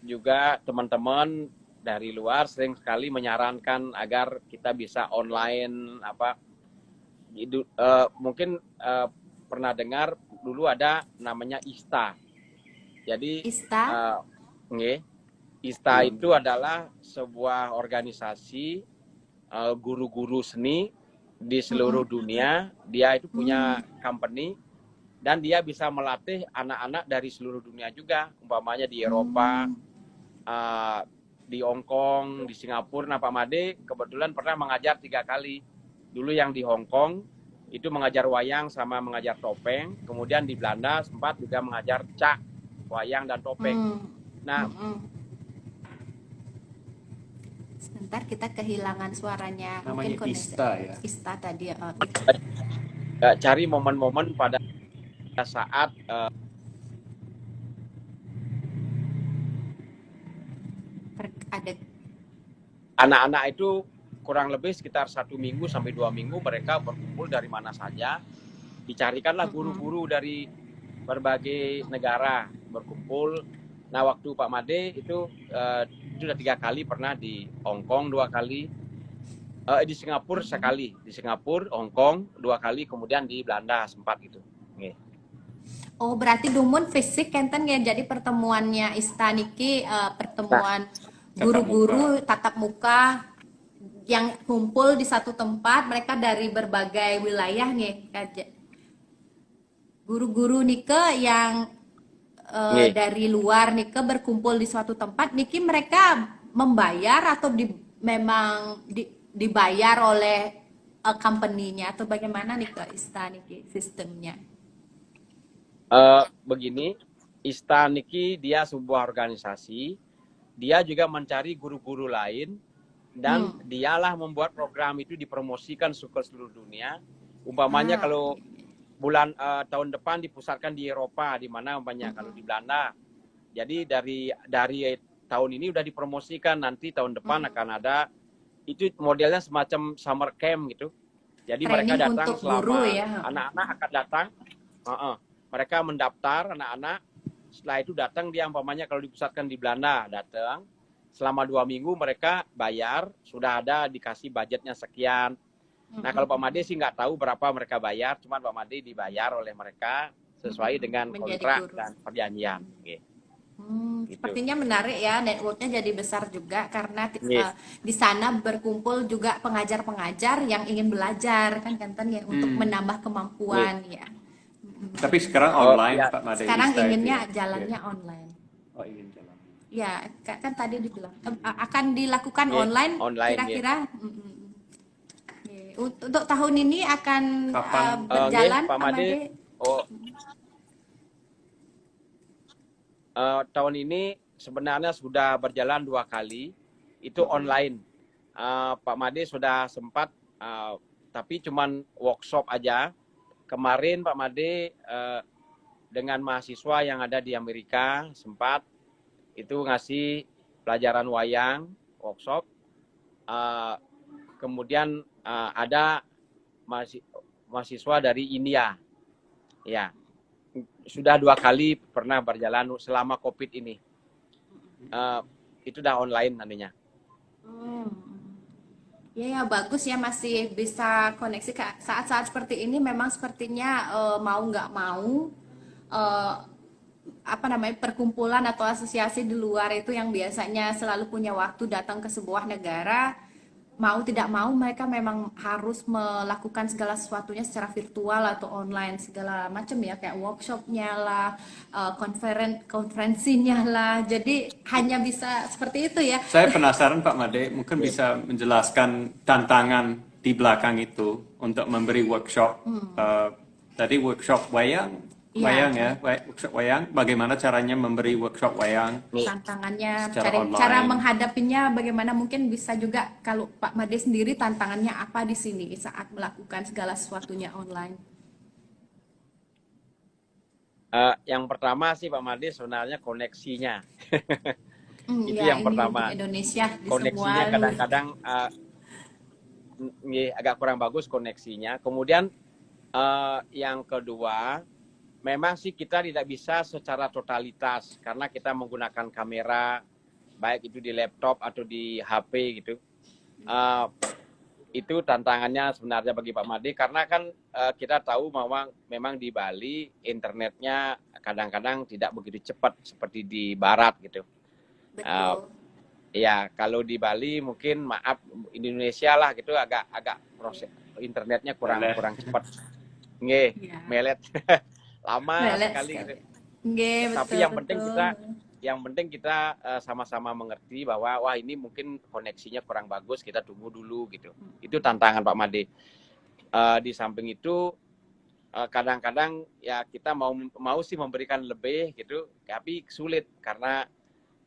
juga teman-teman dari luar sering sekali menyarankan agar kita bisa online apa mungkin pernah dengar dulu ada namanya ISTA. Jadi ISTA? Nggih. ISTA itu adalah sebuah organisasi guru-guru seni di seluruh dunia. Dia itu punya company dan dia bisa melatih anak-anak dari seluruh dunia juga, umpamanya di Eropa, di Hong Kong, di Singapura. Nah, Pak Made kebetulan pernah mengajar 3 kali. Dulu yang di Hong Kong itu mengajar wayang sama mengajar topeng. Kemudian di Belanda sempat juga mengajar cak, wayang dan topeng. Nah, sebentar kita kehilangan suaranya. Namanya Mungkin ISTA ya. ISTA tadi. Cari momen-momen pada saat ada anak-anak itu kurang lebih sekitar 1 minggu sampai 2 minggu mereka berkumpul dari mana saja. Dicarikanlah guru-guru dari berbagai negara berkumpul. Nah, waktu Pak Made itu sudah 3 kali, pernah di Hong Kong 2 kali, di Singapura sekali, di Singapura, Hong Kong 2 kali, kemudian di Belanda sempat gitu. Nggih. Oh, berarti dumun fisik kenten ya, jadi pertemuannya ISTA niki pertemuan guru-guru tatap muka yang kumpul di satu tempat, mereka dari berbagai wilayah nih, guru-guru Nike yang Nggih. dari luar Nike berkumpul di suatu tempat, Niki mereka membayar atau memang dibayar oleh company-nya atau bagaimana nih ke ISTA Niki sistemnya? Begini, ISTA Niki dia sebuah organisasi, dia juga mencari guru-guru lain dan dialah membuat program itu dipromosikan ke seluruh dunia. Umpamanya kalau bulan tahun depan dipusatkan di Eropa, di mana umpamanya kalau di Belanda. Jadi dari tahun ini udah dipromosikan, nanti tahun depan akan ada, itu modelnya semacam summer camp gitu. Jadi Training mereka datang untuk selama guru ya. anak-anak akan datang, mereka mendaftar anak-anak, setelah itu datang dia umpamanya kalau dipusatkan di Belanda, datang selama 2 minggu mereka bayar, sudah ada dikasih budgetnya sekian. Nah kalau Pak Made sih nggak tahu berapa mereka bayar, cuman Pak Made dibayar oleh mereka sesuai dengan kontrak dan perjanjian. Gitu. Sepertinya menarik ya, networknya jadi besar juga karena di sana berkumpul juga pengajar-pengajar yang ingin belajar kan ya untuk menambah kemampuan ya. Tapi sekarang online ya. Pak Made. Sekarang ISTA inginnya itu. jalannya online. Oh, ingin jalan. Ya, kan tadi dibilang akan dilakukan online kira-kira. Untuk tahun ini akan berjalan Pak Made. Tahun ini sebenarnya sudah berjalan 2 kali, itu online. Pak Made sudah sempat, tapi cuman workshop aja. Kemarin Pak Made dengan mahasiswa yang ada di Amerika sempat itu ngasih pelajaran wayang workshop. Kemudian ada mahasiswa dari India, ya sudah 2 kali pernah berjalan selama COVID ini. Itu udah online nantinya. Ya bagus ya masih bisa koneksi saat-saat seperti ini. Memang sepertinya mau nggak mau perkumpulan atau asosiasi di luar itu yang biasanya selalu punya waktu datang ke sebuah negara, mau tidak mau mereka memang harus melakukan segala sesuatunya secara virtual atau online segala macam ya, kayak workshopnya lah, konferensinya lah, jadi hanya bisa seperti itu ya. Saya penasaran Pak Made, mungkin bisa menjelaskan tantangan di belakang itu untuk memberi workshop. Tadi workshop wayang workshop wayang, bagaimana caranya memberi workshop wayang, tantangannya, secara cara menghadapinya bagaimana, mungkin bisa juga kalau Pak Made sendiri tantangannya apa di sini saat melakukan segala sesuatunya online. Yang pertama sih Pak Made sebenarnya koneksinya. Itu ya, yang pertama. Indonesia di koneksinya semua kadang-kadang agak kurang bagus koneksinya. Kemudian yang kedua, memang sih kita tidak bisa secara totalitas karena kita menggunakan kamera, baik itu di laptop atau di HP gitu. Itu tantangannya sebenarnya bagi Pak Made, karena kan kita tahu bahwa memang di Bali internetnya kadang-kadang tidak begitu cepat seperti di Barat gitu. betul. Ya kalau di Bali mungkin maaf Indonesia lah gitu agak proses internetnya kurang cepat. Melet. Lama sekali. Tapi yang penting kita sama-sama mengerti bahwa wah ini mungkin koneksinya kurang bagus, kita tunggu dulu gitu. Itu tantangan Pak Made. Di samping itu kadang-kadang ya kita mau sih memberikan lebih gitu, tapi sulit karena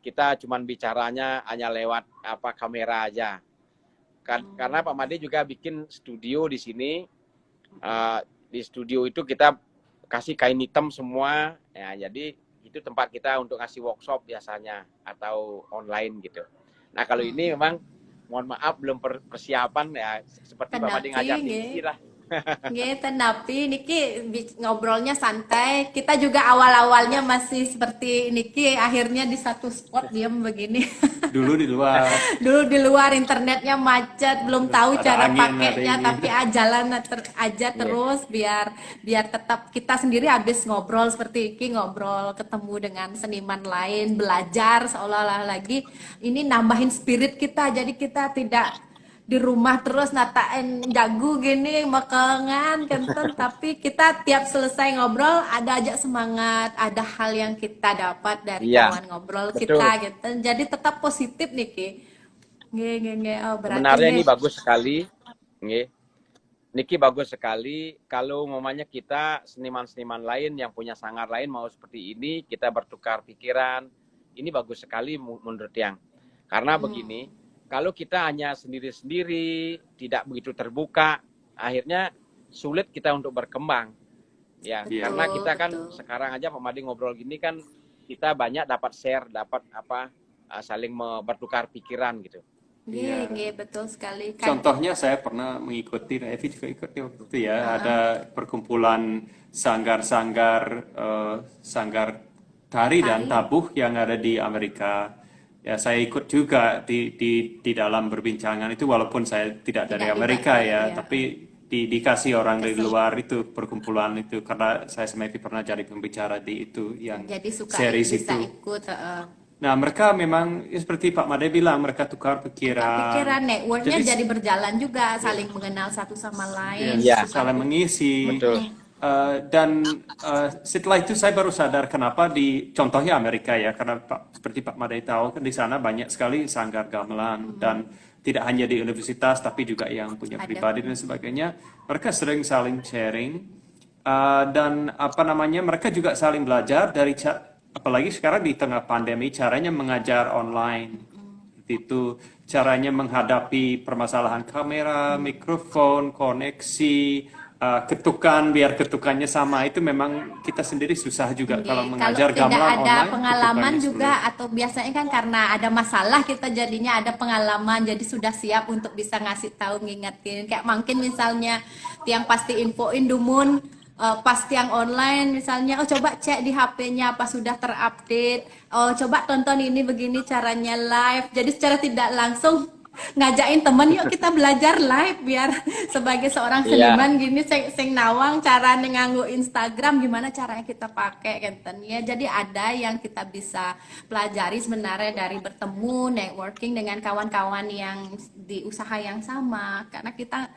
kita cuman bicaranya hanya lewat kamera aja. Karena Pak Made juga bikin studio di sini. Di studio itu kita kasih kain hitam semua, ya jadi itu tempat kita untuk ngasih workshop biasanya atau online gitu. Nah kalau ini memang mohon maaf belum persiapan ya, seperti Pak Made ngajar tinggi lah. Tapi Niki ngobrolnya santai. Kita juga awal-awalnya masih seperti Niki, akhirnya di satu spot diam begini. Dulu di luar internetnya macet, belum tahu cara pakainya, tapi jalan aja terus biar tetap kita sendiri habis ngobrol seperti Niki, ngobrol ketemu dengan seniman lain, belajar seolah-olah lagi ini nambahin spirit kita, jadi kita tidak di rumah terus natain jago gini makangan kenten, tapi kita tiap selesai ngobrol ada aja semangat, ada hal yang kita dapat dari Iya, kawan ngobrol betul. kita gitu, jadi tetap positif nih Ki. Nge, oh berarti Sebenarnya nih ini bagus sekali. Nggih. Niki bagus sekali kalau umpamanya kita seniman-seniman lain yang punya sanggar lain mau seperti ini, kita bertukar pikiran. Ini bagus sekali menurut yang. Karena begini, kalau kita hanya sendiri-sendiri, tidak begitu terbuka, akhirnya sulit kita untuk berkembang. Ya, betul karena kita kan betul. sekarang aja Pak Made ngobrol gini kan kita banyak dapat share, dapat saling bertukar pikiran gitu. Iya. Betul sekali kan. Contohnya saya pernah mengikuti, dan Evi juga ikut waktu itu ya, ada perkumpulan sanggar tari dan tabuh yang ada di Amerika. Ya, saya ikut juga di dalam perbincangan itu, walaupun saya tidak dari Tidak Amerika dibayar, ya, ya. tapi dikasih orang dari luar itu perkumpulan itu, karena saya sama Evi pernah jadi pembicara di itu yang Jadi suka series bisa itu. ikut Nah, mereka memang ya seperti Pak Made bilang, mereka tukar pikiran. pikiran, networknya Jadi jadi berjalan juga, saling mengenal satu sama lain. Iya. saling mengisi. Betul. Dan setelah itu saya baru sadar kenapa contohnya Amerika ya, karena seperti Pak Made tahu kan di sana banyak sekali sanggar gamelan dan tidak hanya di universitas tapi juga yang punya Ada. pribadi dan sebagainya. Mereka sering saling sharing dan mereka juga saling belajar dari apalagi sekarang di tengah pandemi, caranya mengajar online. Itu caranya menghadapi permasalahan kamera, mikrofon, koneksi, ketukan, biar ketukannya sama. Itu memang kita sendiri susah juga kalau mengajar Kalau tidak gamelan ada online. pengalaman ketukannya juga, sulit. atau biasanya kan karena ada masalah kita jadinya ada pengalaman, jadi sudah siap untuk bisa ngasih tahu, ngingetin. Kayak mungkin misalnya tiang pasti infoin dumun pas tiang online misalnya, oh coba cek di HP-nya apa sudah terupdate, oh coba tonton ini begini caranya live. Jadi secara tidak langsung ngajakin temen, yuk kita belajar live biar sebagai seorang Iya. seniman gini sing nawang cara nganggo Instagram gimana caranya kita pakai kan ya. Jadi ada yang kita bisa pelajari sebenarnya dari bertemu, networking dengan kawan-kawan yang di usaha yang sama, karena kita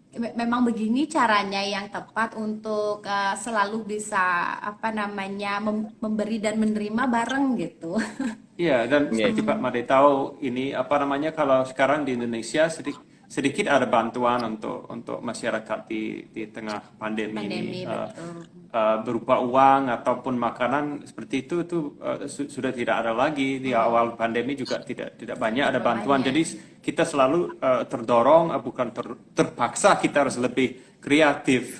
memang begini caranya yang tepat untuk selalu bisa memberi dan menerima bareng gitu. Iya, dan seperti Pak Made tahu ini kalau sekarang di Indonesia sedikit ada bantuan untuk masyarakat di tengah pandemi ini, Betul. berupa uang ataupun makanan seperti itu sudah tidak ada lagi. Di awal pandemi juga tidak banyak ada bantuan. Jadi kita selalu terdorong, bukan terpaksa, kita harus lebih kreatif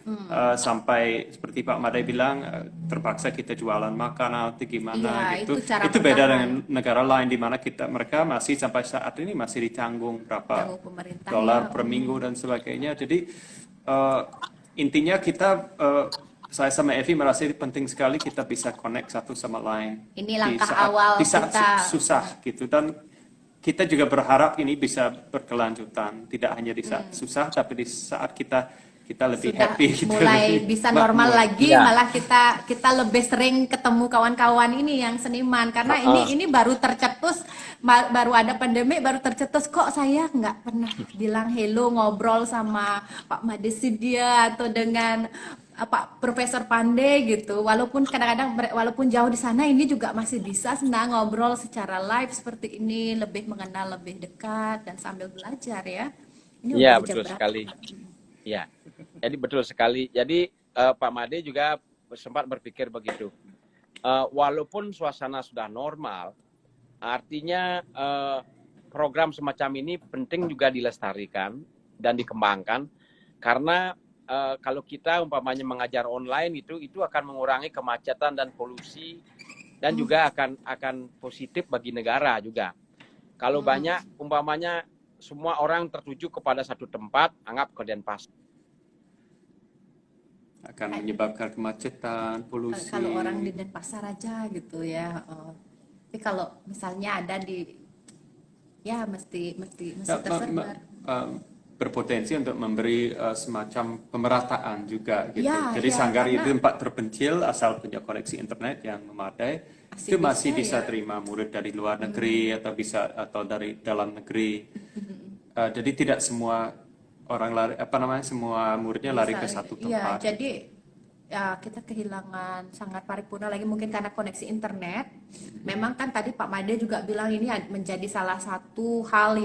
sampai seperti Pak Made bilang, terpaksa kita jualan makanan atau gimana Iya, gitu. itu cara Itu beda bertahan. dengan negara lain di mana mereka masih sampai saat ini masih ditanggung berapa Tanggung pemerintah, dolar ya. per minggu dan sebagainya. Jadi intinya kita saya sama Evi merasa penting sekali kita bisa connect satu sama lain. Ini langkah awal di saat kita. susah gitu, dan kita juga berharap ini bisa berkelanjutan, tidak hanya di saat susah tapi di saat kita lebih Sudah happy, kita mulai lebih bisa normal makmur. lagi, Ya. malah kita lebih sering ketemu kawan-kawan ini yang seniman, karena ini baru tercetus, baru ada pandemi baru tercetus, kok saya nggak pernah bilang hello ngobrol sama Pak Made Sidia atau dengan Pak Profesor Pandey gitu, walaupun kadang-kadang walaupun jauh di sana ini juga masih bisa senang ngobrol secara live seperti ini, lebih mengenal lebih dekat dan sambil belajar ya. Ini Iya, udah betul jam berapa? sekali. Ya, jadi betul sekali. Jadi Pak Made juga sempat berpikir begitu. Walaupun suasana sudah normal, artinya program semacam ini penting juga dilestarikan dan dikembangkan, karena kalau kita umpamanya mengajar online itu akan mengurangi kemacetan dan polusi, dan juga akan positif bagi negara juga. Kalau banyak umpamanya semua orang tertuju kepada satu tempat, anggap ke Denpasar. Akan menyebabkan kemacetan, polusi. Kalau orang di Denpasar aja gitu ya. Tapi kalau misalnya ada ya mesti tersebar. Berpotensi untuk memberi semacam pemerataan juga gitu. Ya, Jadi ya, sanggar karena- itu tempat terpencil, asal punya koneksi internet yang memadai, itu masih bisa ya. terima murid dari luar negeri atau dari dalam negeri. jadi tidak semua orang lari, semua muridnya lari ke satu Iya, tempat. jadi ya kita kehilangan sangat paripurna lagi mungkin karena koneksi internet. Memang kan tadi Pak Made juga bilang ini menjadi salah satu hal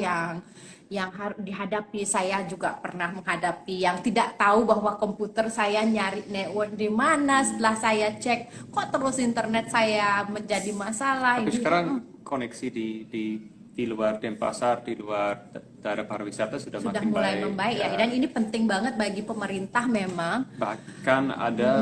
yang harus dihadapi. Saya juga pernah menghadapi yang tidak tahu bahwa komputer saya nyari network di mana. Setelah saya cek, kok terus internet saya menjadi masalah. Tapi Ini sekarang koneksi di luar Denpasar, di luar daerah pariwisata sudah sudah makin mulai baik. membaik ya. Dan ini penting banget bagi pemerintah memang. Bahkan ada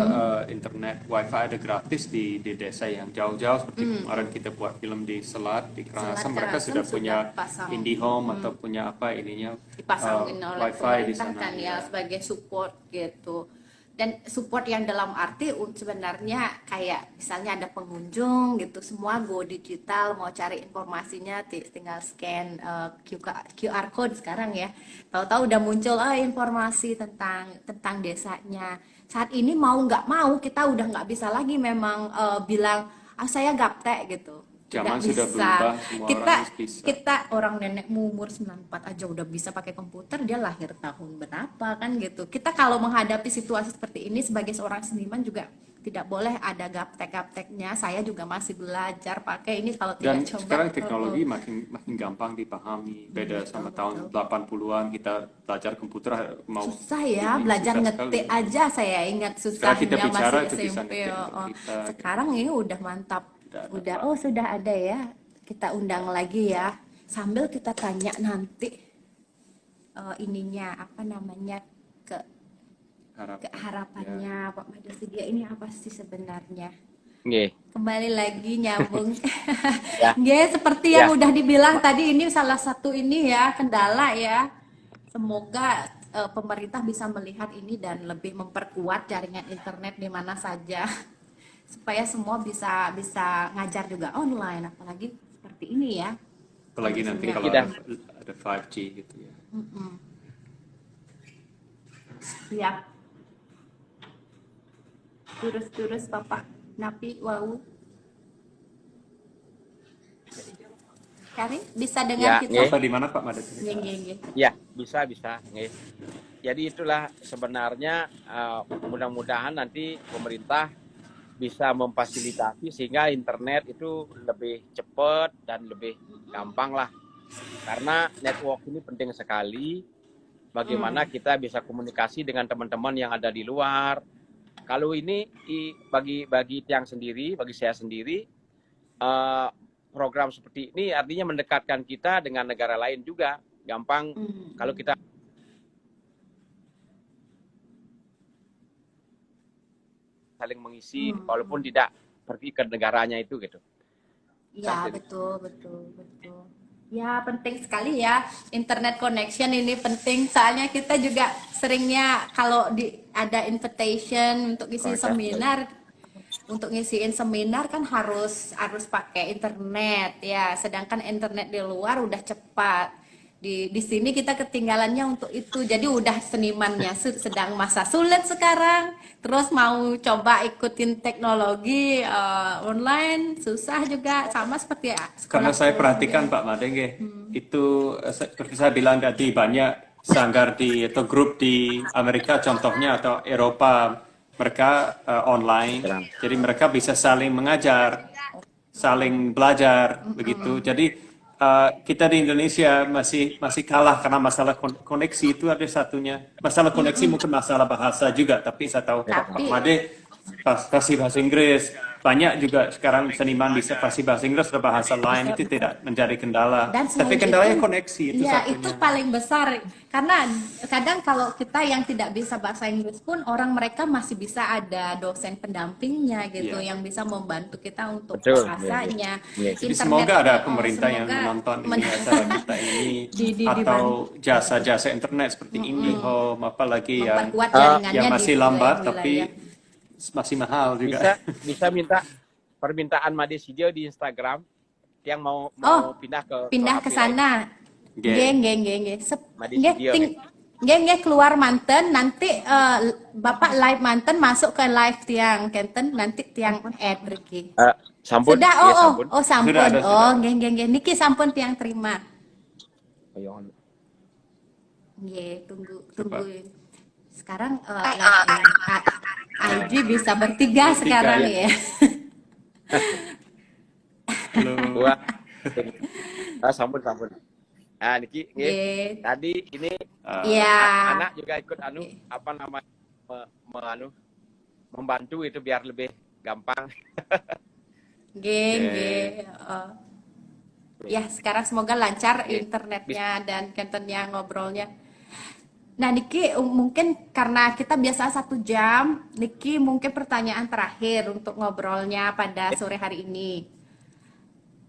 internet wifi ada gratis di desa yang jauh-jauh seperti kemarin kita buat film di Selat, di Karangasem, mereka Karangasem sudah punya pasang. IndiHome atau punya apa ininya Dipasangin oleh wifi di pemerintah sana. kan ya sebagai support gitu. Dan support yang dalam arti sebenarnya kayak misalnya ada pengunjung gitu, semua go digital, mau cari informasinya tinggal scan QR code sekarang ya. Tahu-tahu udah muncul informasi tentang desanya. Saat ini mau nggak mau kita udah nggak bisa lagi memang bilang saya gaptek gitu. Zaman Tidak sudah bisa. berubah, semua kita orang harus bisa. kita orang nenekmu umur 94 aja udah bisa pakai komputer, dia lahir tahun berapa kan gitu. Kita kalau menghadapi situasi seperti ini sebagai seorang seniman juga tidak boleh ada gaptek-gapteknya. Saya juga masih belajar pakai ini kalau Dan tidak coba. sekarang teknologi makin gampang dipahami. Beda sama tahun 80-an kita belajar komputer mau Susah ya, ini belajar susah ngetik sekali. aja saya ingat Sekarang kita susahnya bicara masih itu bisa SMP. ngetik untuk Oh. kita. Sekarang ini udah mantap. Udah ada, Udah, Pak. oh sudah ada ya. Kita undang lagi ya. Sambil kita tanya nanti ininya apa namanya ke Harapan. harapannya Pak Made Sidia ini apa sih sebenarnya? Nggih. Kembali lagi nyambung. Ya. Nggih, seperti yang Ya. udah dibilang tadi ini salah satu ini ya kendala ya. Semoga pemerintah bisa melihat ini dan lebih memperkuat jaringan internet di mana saja supaya semua bisa ngajar juga online, apalagi seperti ini ya. Apalagi nanti Kondisinya. kalau Tidak. ada 5G gitu ya. Siap. Terus Bapak Napi Wau. Kari bisa dengar Ya, kita? nggih. Apa di mana Pak Made? Nggih. Ya, bisa. Nggih. Jadi itulah sebenarnya mudah-mudahan nanti pemerintah bisa memfasilitasi sehingga internet itu lebih cepat dan lebih gampang lah. Karena network ini penting sekali. Bagaimana kita bisa komunikasi dengan teman-teman yang ada di luar. Kalau ini bagi tiang sendiri, bagi saya sendiri, program seperti ini artinya mendekatkan kita dengan negara lain juga. Gampang kalau kita saling mengisi walaupun tidak pergi ke negaranya itu gitu. Ya, betul. Ya, penting sekali ya. Internet connection ini penting. Soalnya kita juga seringnya kalau ada invitation untuk ngisi seminar, untuk ngisiin seminar kan harus pakai internet ya. Sedangkan internet di luar udah cepat. Di sini kita ketinggalannya untuk itu. Jadi udah senimannya sedang masa sulit sekarang. Terus mau coba ikutin teknologi online susah juga, sama seperti Karena saya perhatikan Pak Made, itu seperti saya bilang tadi banyak sanggar atau grup di Amerika contohnya atau Eropa, mereka online. Jadi mereka bisa saling mengajar, saling belajar begitu. Jadi kita di Indonesia masih kalah karena masalah koneksi itu ada satunya. Masalah koneksi mungkin masalah bahasa juga, tapi saya tahu Pak Made fasih bahasa Inggris. Banyak juga sekarang seniman bisa fasih bahasa Inggris atau bahasa lain itu tidak menjadi kendala. Dan Tapi selain kendalanya itu, koneksi itu ya, satunya. itu paling besar. Karena kadang kalau kita yang tidak bisa bahasa Inggris pun orang mereka masih bisa ada dosen pendampingnya gitu Iya. yang bisa membantu kita untuk Betul. bahasanya. Iya. Jadi Internet, semoga ada pemerintah yang semoga menonton ini acara kita ini atau jasa-jasa internet seperti IndiHome, apalagi yang memperkuat jaringannya yang di masih lambat wilayah-wilayah. tapi masih mahal juga. Bisa minta permintaan Made Sidio di Instagram yang mau pindah ke pindah ke Api sana. Geng. Nggih. Made Sidio, Nggih keluar Manten nanti Bapak live Manten masuk ke live tiang Kenten nanti tiang add Ricky. Sampun. Sudah Ya, sampun. sampun. Sudah ada, sudah. Nggih. Niki sampun tiang terima. Ye, tunggu Coba. tunggu. Sekarang IG bisa bertiga Bertiga sekarang ya. ya. Halo. Wah, sampun sampun. Ah, niki nggih. Ye, Tadi ini Ah, ya. anak juga ikut anu Ye, apa namanya anu, membantu itu biar lebih gampang. ye. Ya, sekarang semoga lancar Nggih. internetnya dan kontennya ngobrolnya. Nah, Niki, mungkin karena kita biasa 1 jam, Niki mungkin pertanyaan terakhir untuk ngobrolnya pada sore hari ini.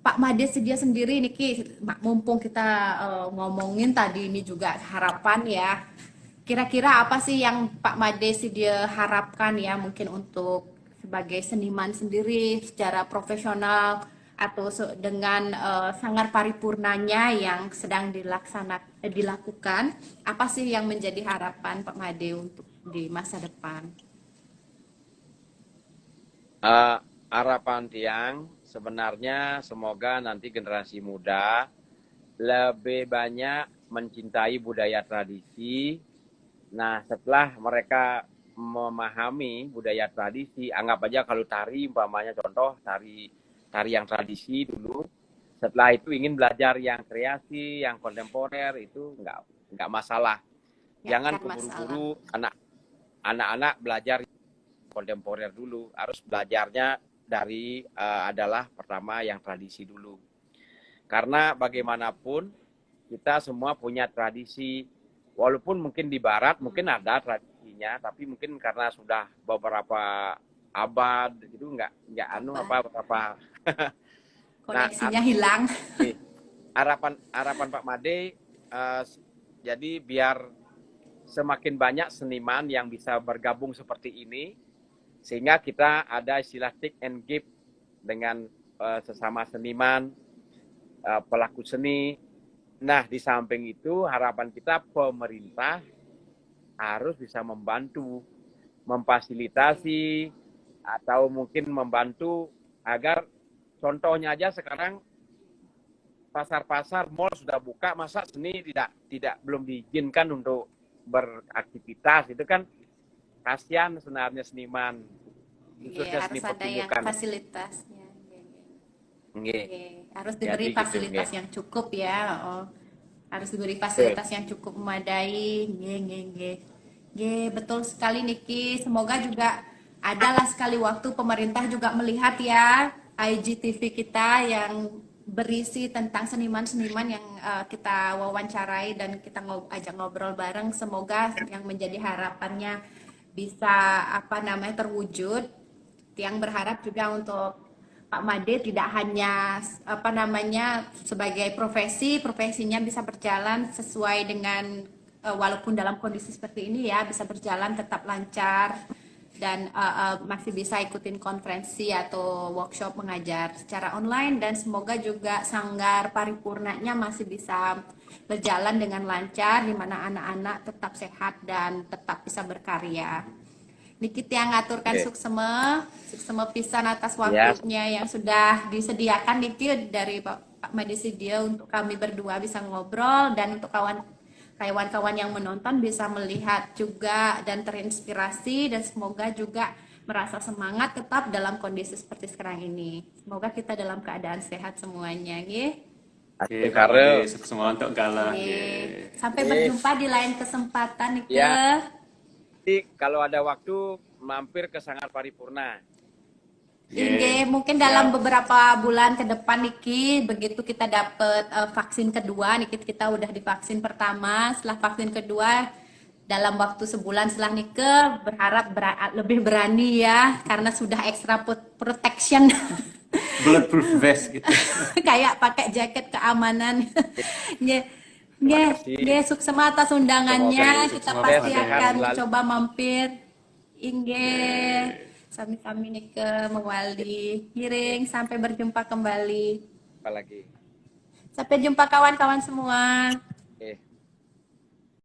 Pak Made dia sendiri, Niki, mumpung kita ngomongin tadi ini juga harapan ya. Kira-kira apa sih yang Pak Made dia harapkan ya mungkin untuk sebagai seniman sendiri secara profesional atau dengan sanggar paripurnanya yang sedang dilakukan, apa sih yang menjadi harapan Pak Made untuk di masa depan? Eh, harapan tiang sebenarnya semoga nanti generasi muda lebih banyak mencintai budaya tradisi. Nah, setelah mereka memahami budaya tradisi, anggap aja kalau tari umpamanya contoh tari tari yang tradisi dulu. Setelah itu ingin belajar yang kreasi, yang kontemporer itu nggak masalah. Ya, Jangan kan masalah. keburu-buru anak-anak belajar kontemporer dulu, harus belajarnya dari adalah pertama yang tradisi dulu. Karena bagaimanapun kita semua punya tradisi, walaupun mungkin di barat mungkin ada tradisinya, tapi mungkin karena sudah beberapa abad itu nggak anu Apa? apa berapa. Nah, Koneksinya hilang. harapan harapan Pak Made jadi biar semakin banyak seniman yang bisa bergabung seperti ini, sehingga kita ada istilah take and give dengan sesama seniman, pelaku seni. Nah, di samping itu harapan kita pemerintah harus bisa membantu, memfasilitasi, atau mungkin membantu agar contohnya aja sekarang pasar-pasar, mall sudah buka, masa seni tidak belum diizinkan untuk beraktivitas, itu kan kasihan sebenarnya seniman, Iya, khususnya harus seni ada yang pertunjukan. fasilitasnya. Iya, iya. Nggih. Oke, harus Jadi diberi gitu fasilitas nggih. yang cukup ya. Oh, harus diberi Betul. fasilitas yang cukup memadai. Nge, nge, nge. Nge, betul sekali Niki. Semoga juga adalah sekali waktu pemerintah juga melihat ya IGTV kita yang berisi tentang seniman-seniman yang kita wawancarai dan kita ajak ngobrol bareng. Semoga yang menjadi harapannya bisa apa namanya terwujud. Yang berharap juga untuk Pak Made tidak hanya apa namanya sebagai profesinya bisa berjalan sesuai dengan walaupun dalam kondisi seperti ini ya bisa berjalan tetap lancar dan masih bisa ikutin konferensi atau workshop mengajar secara online dan semoga juga sanggar paripurnanya masih bisa berjalan dengan lancar di mana anak-anak tetap sehat dan tetap bisa berkarya. Niki yang ngaturkan Nggih. suksema pisan atas Ya, waktunya yang sudah disediakan Niki dari Pak Madisi dia untuk kami berdua bisa ngobrol dan untuk kawan-kawan yang menonton bisa melihat juga dan terinspirasi dan semoga juga merasa semangat tetap dalam kondisi seperti sekarang ini. Semoga kita dalam keadaan sehat semuanya, nggih. oke, Asyik Pak Made, karo. sukses semua untuk galah. Nggih. Sampai Nggih. berjumpa di lain kesempatan, Nike. Ya, nanti kalau ada waktu mampir ke Sanggar Paripurna. Inge, mungkin Siap. dalam beberapa bulan ke depan Niki, begitu kita dapat vaksin kedua, Niki kita udah divaksin pertama, setelah vaksin kedua dalam waktu sebulan setelah Nike berharap lebih berani ya, karena sudah extra protection, Bulletproof vest gitu. kayak pakai jaket keamanan. Nge, Terima nge, kasih. nge, sukses atas undangannya, Semoga kita sukses pasti Pak Made. akan Sehat coba mampir. Inge, Oke. sami-sami nih ke Mewali. Giring, sampai berjumpa kembali. Apa lagi? Sampai jumpa kawan-kawan semua. Oke.